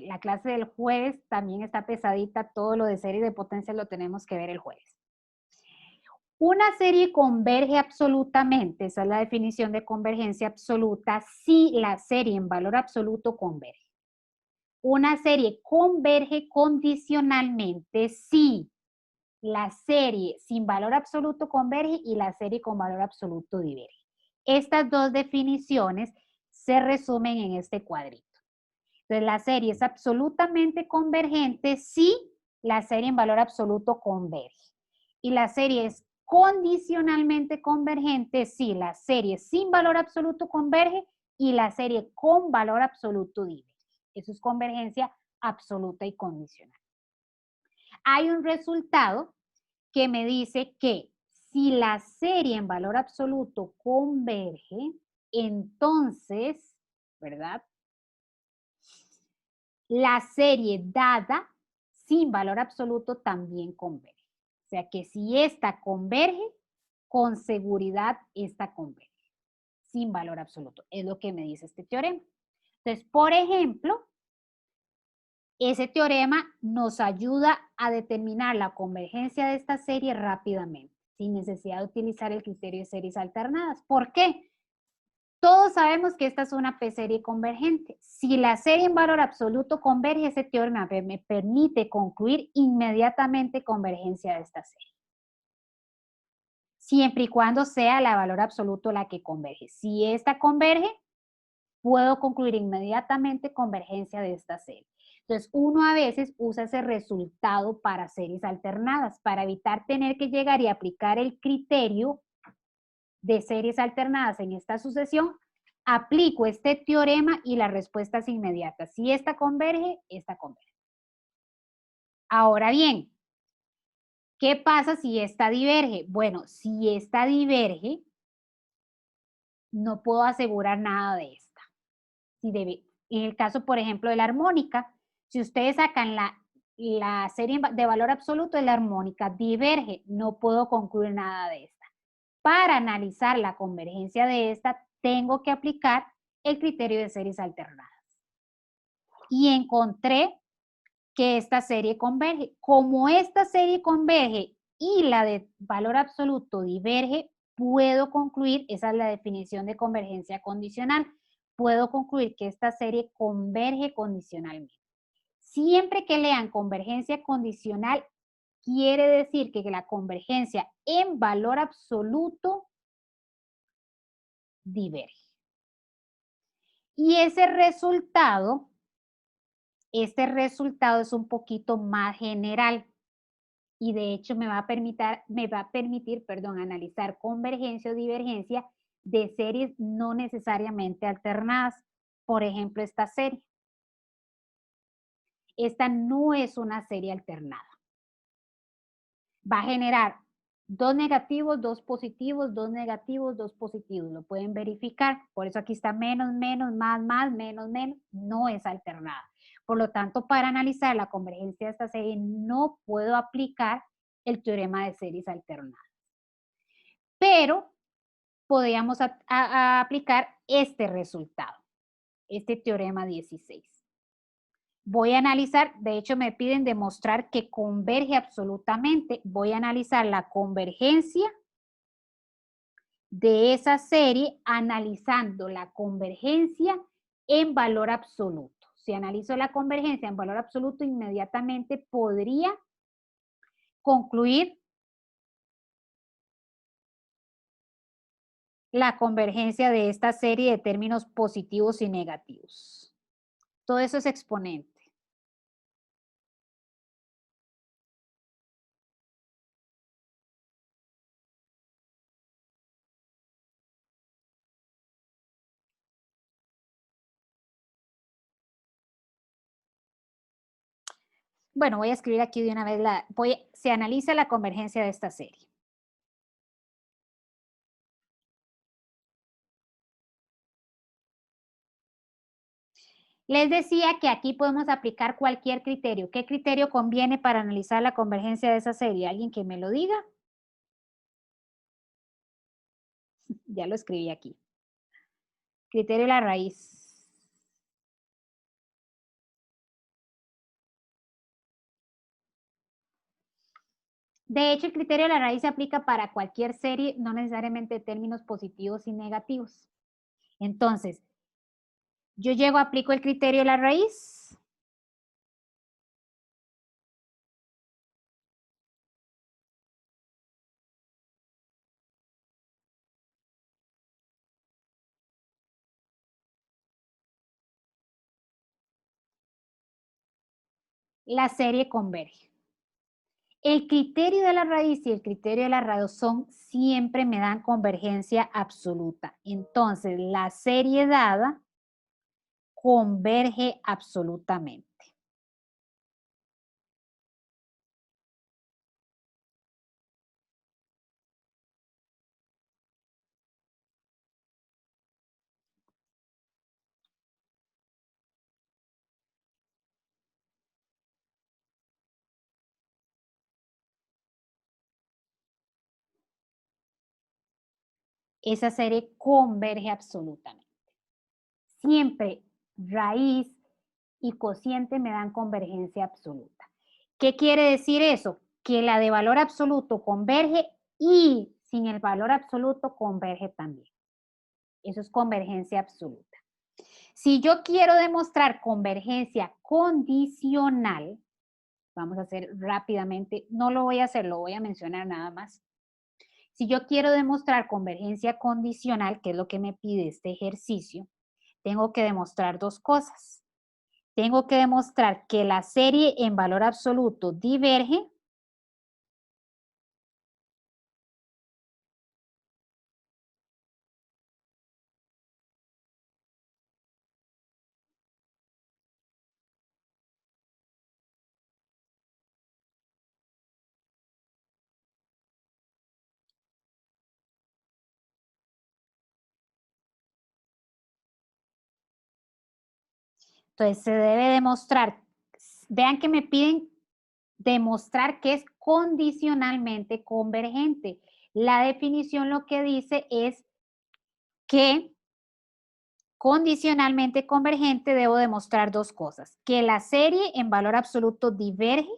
la clase del jueves también está pesadita, todo lo de serie de potencias lo tenemos que ver el jueves. Una serie converge absolutamente, esa es la definición de convergencia absoluta, si la serie en valor absoluto converge. Una serie converge condicionalmente si la serie sin valor absoluto converge y la serie con valor absoluto diverge. Estas dos definiciones se resumen en este cuadrito. Entonces, la serie es absolutamente convergente si la serie en valor absoluto converge. Y la serie es condicionalmente convergente si la serie sin valor absoluto converge y la serie con valor absoluto diverge. Eso es convergencia absoluta y condicional. Hay un resultado que me dice que si la serie en valor absoluto converge, entonces, ¿verdad? La serie dada sin valor absoluto también converge. O sea que si esta converge, con seguridad esta converge. Sin valor absoluto. Es lo que me dice este teorema. Entonces, por ejemplo, ese teorema nos ayuda a determinar la convergencia de esta serie rápidamente, sin necesidad de utilizar el criterio de series alternadas. ¿Por qué? Todos sabemos que esta es una P-serie convergente. Si la serie en valor absoluto converge, ese teorema me permite concluir inmediatamente convergencia de esta serie. Siempre y cuando sea la valor absoluto la que converge. Si esta converge, puedo concluir inmediatamente convergencia de esta serie. Entonces, uno a veces usa ese resultado para series alternadas, para evitar tener que llegar y aplicar el criterio de series alternadas en esta sucesión. Aplico este teorema y la respuesta es inmediata. Si esta converge, esta converge. Ahora bien, ¿qué pasa si esta diverge? Bueno, si esta diverge, no puedo asegurar nada de esta. Si debe, en el caso, por ejemplo, de la armónica, si ustedes sacan la serie de valor absoluto es la armónica, diverge, no puedo concluir nada de esta. Para analizar la convergencia de esta, tengo que aplicar el criterio de series alternadas. Y encontré que esta serie converge. Como esta serie converge y la de valor absoluto diverge, puedo concluir, esa es la definición de convergencia condicional, puedo concluir que esta serie converge condicionalmente. Siempre que lean convergencia condicional, quiere decir que la convergencia en valor absoluto diverge. Y este resultado es un poquito más general y de hecho me va a permitir, analizar convergencia o divergencia de series no necesariamente alternadas. Por ejemplo, esta serie. Esta no es una serie alternada. Va a generar 2 negativos, 2 positivos, 2 negativos, 2 positivos. Lo pueden verificar. Por eso aquí está menos, menos, más, más, menos, menos. No es alternada. Por lo tanto, para analizar la convergencia de esta serie, no puedo aplicar el teorema de series alternadas. Pero podríamos aplicar este resultado, este teorema 16. Voy a analizar, de hecho me piden demostrar que converge absolutamente. Voy a analizar la convergencia de esa serie analizando la convergencia en valor absoluto. Si analizo la convergencia en valor absoluto, inmediatamente podría concluir la convergencia de esta serie de términos positivos y negativos. Todo eso es exponente. Bueno, voy a escribir aquí de una vez se analiza la convergencia de esta serie. Les decía que aquí podemos aplicar cualquier criterio. ¿Qué criterio conviene para analizar la convergencia de esa serie? ¿Alguien que me lo diga? Ya lo escribí aquí. Criterio de la raíz. De hecho, el criterio de la raíz se aplica para cualquier serie, no necesariamente términos positivos y negativos. Entonces, yo llego, aplico el criterio de la raíz. La serie converge. El criterio de la raíz y el criterio de la razón siempre me dan convergencia absoluta. Entonces, la serie dada converge absolutamente. Esa serie converge absolutamente. Siempre raíz y cociente me dan convergencia absoluta. ¿Qué quiere decir eso? Que la de valor absoluto converge y sin el valor absoluto converge también. Eso es convergencia absoluta. Si yo quiero demostrar convergencia condicional, vamos a hacer rápidamente, no lo voy a hacer, lo voy a mencionar nada más. Si yo quiero demostrar convergencia condicional, que es lo que me pide este ejercicio, tengo que demostrar 2 cosas. Tengo que demostrar que la serie en valor absoluto diverge. Entonces se debe demostrar, vean que me piden demostrar que es condicionalmente convergente. La definición lo que dice es que condicionalmente convergente debo demostrar dos cosas. Que la serie en valor absoluto diverge.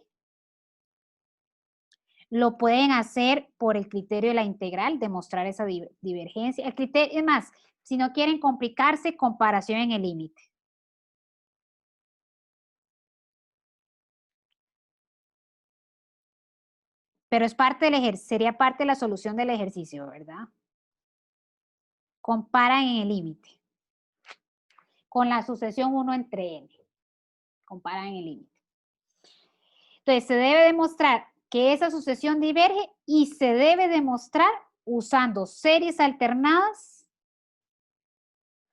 Lo pueden hacer por el criterio de la integral, demostrar esa divergencia. El criterio, es más, si no quieren complicarse, comparación en el límite. Pero es parte del ejercicio, sería parte de la solución del ejercicio, ¿verdad? Comparan en el límite. Con la sucesión 1 entre n. Comparan en el límite. Entonces, se debe demostrar que esa sucesión diverge y se debe demostrar usando series alternadas,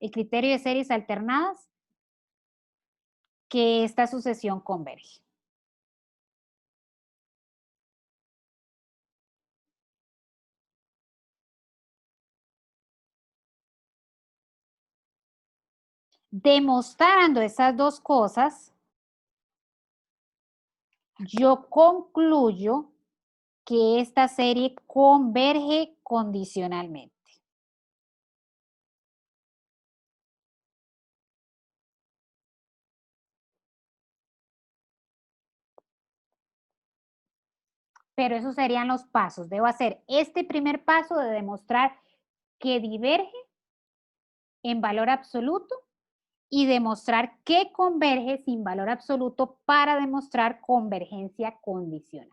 el criterio de series alternadas, que esta sucesión converge. Demostrando esas dos cosas, yo concluyo que esta serie converge condicionalmente. Pero esos serían los pasos. Debo hacer este primer paso de demostrar que diverge en valor absoluto y demostrar que converge sin valor absoluto para demostrar convergencia condicional.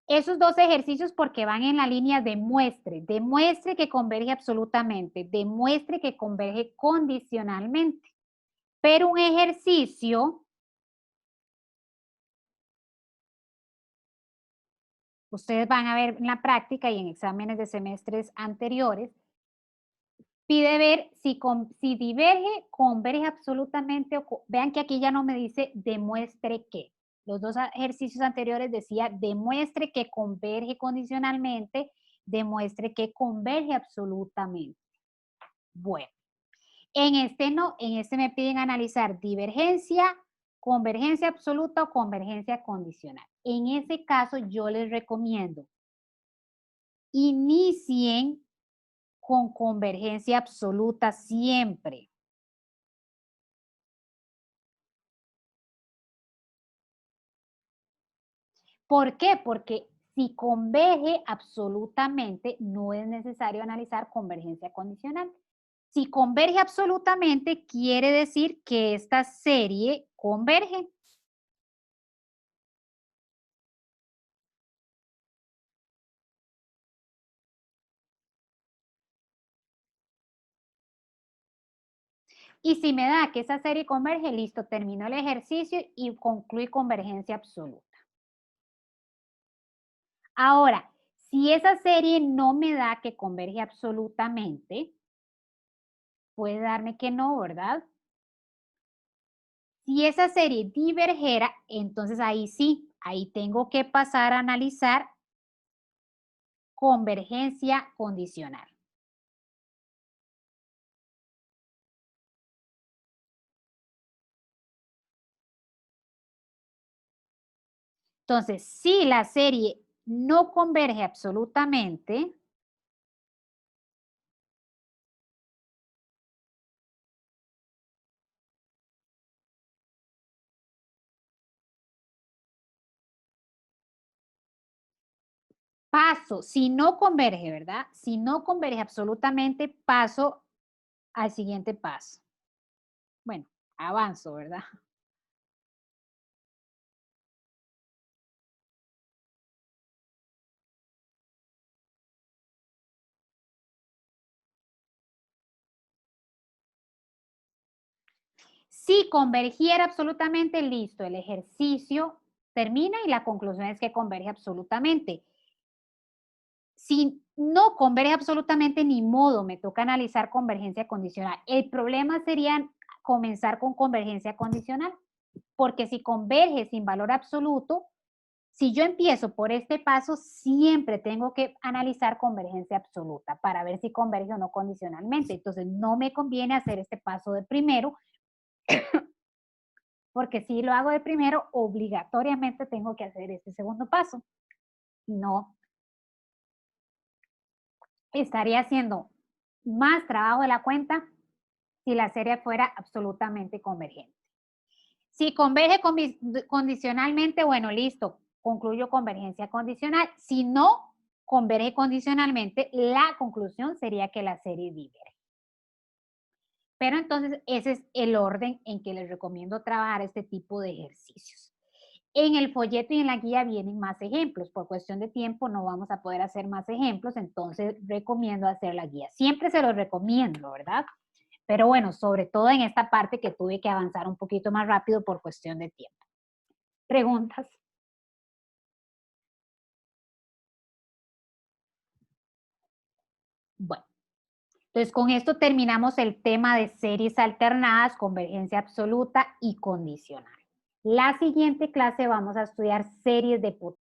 Esos dos ejercicios porque van en la línea demuestre que converge absolutamente, demuestre que converge condicionalmente. Pero un ejercicio, ustedes van a ver en la práctica y en exámenes de semestres anteriores, pide ver si diverge, converge absolutamente, vean que aquí ya no me dice demuestre que. Los dos ejercicios anteriores decía demuestre que converge condicionalmente, demuestre que converge absolutamente. Bueno, en este no, en este me piden analizar divergencia, convergencia absoluta o convergencia condicional. En ese caso yo les recomiendo inicien con convergencia absoluta siempre. ¿Por qué? Porque si converge absolutamente, no es necesario analizar convergencia condicional. Si converge absolutamente, quiere decir que esta serie converge. Y si me da que esa serie converge, listo, termino el ejercicio y concluí convergencia absoluta. Ahora, si esa serie no me da que converge absolutamente, puede darme que no, ¿verdad? Si esa serie divergera, entonces ahí sí, ahí tengo que pasar a analizar convergencia condicional. Entonces, si la serie no converge absolutamente, paso, si no converge, ¿verdad? Si no converge absolutamente, paso al siguiente paso. Bueno, avanzo, ¿verdad? Si convergiera absolutamente, listo, el ejercicio termina y la conclusión es que converge absolutamente. Si no converge absolutamente, ni modo, me toca analizar convergencia condicional. El problema sería comenzar con convergencia condicional, porque si converge sin valor absoluto, si yo empiezo por este paso, siempre tengo que analizar convergencia absoluta para ver si converge o no condicionalmente. Entonces, no me conviene hacer este paso de primero porque si lo hago de primero, obligatoriamente tengo que hacer este segundo paso. No, estaría haciendo más trabajo de la cuenta si la serie fuera absolutamente convergente. Si converge condicionalmente, bueno, listo, concluyo convergencia condicional. Si no converge condicionalmente, la conclusión sería que la serie diverge. Pero entonces ese es el orden en que les recomiendo trabajar este tipo de ejercicios. En el folleto y en la guía vienen más ejemplos. Por cuestión de tiempo no vamos a poder hacer más ejemplos, entonces recomiendo hacer la guía. Siempre se los recomiendo, ¿verdad? Pero bueno, sobre todo en esta parte que tuve que avanzar un poquito más rápido por cuestión de tiempo. ¿Preguntas? Bueno, entonces con esto terminamos el tema de series alternadas, convergencia absoluta y condicional. La siguiente clase vamos a estudiar series de potencia.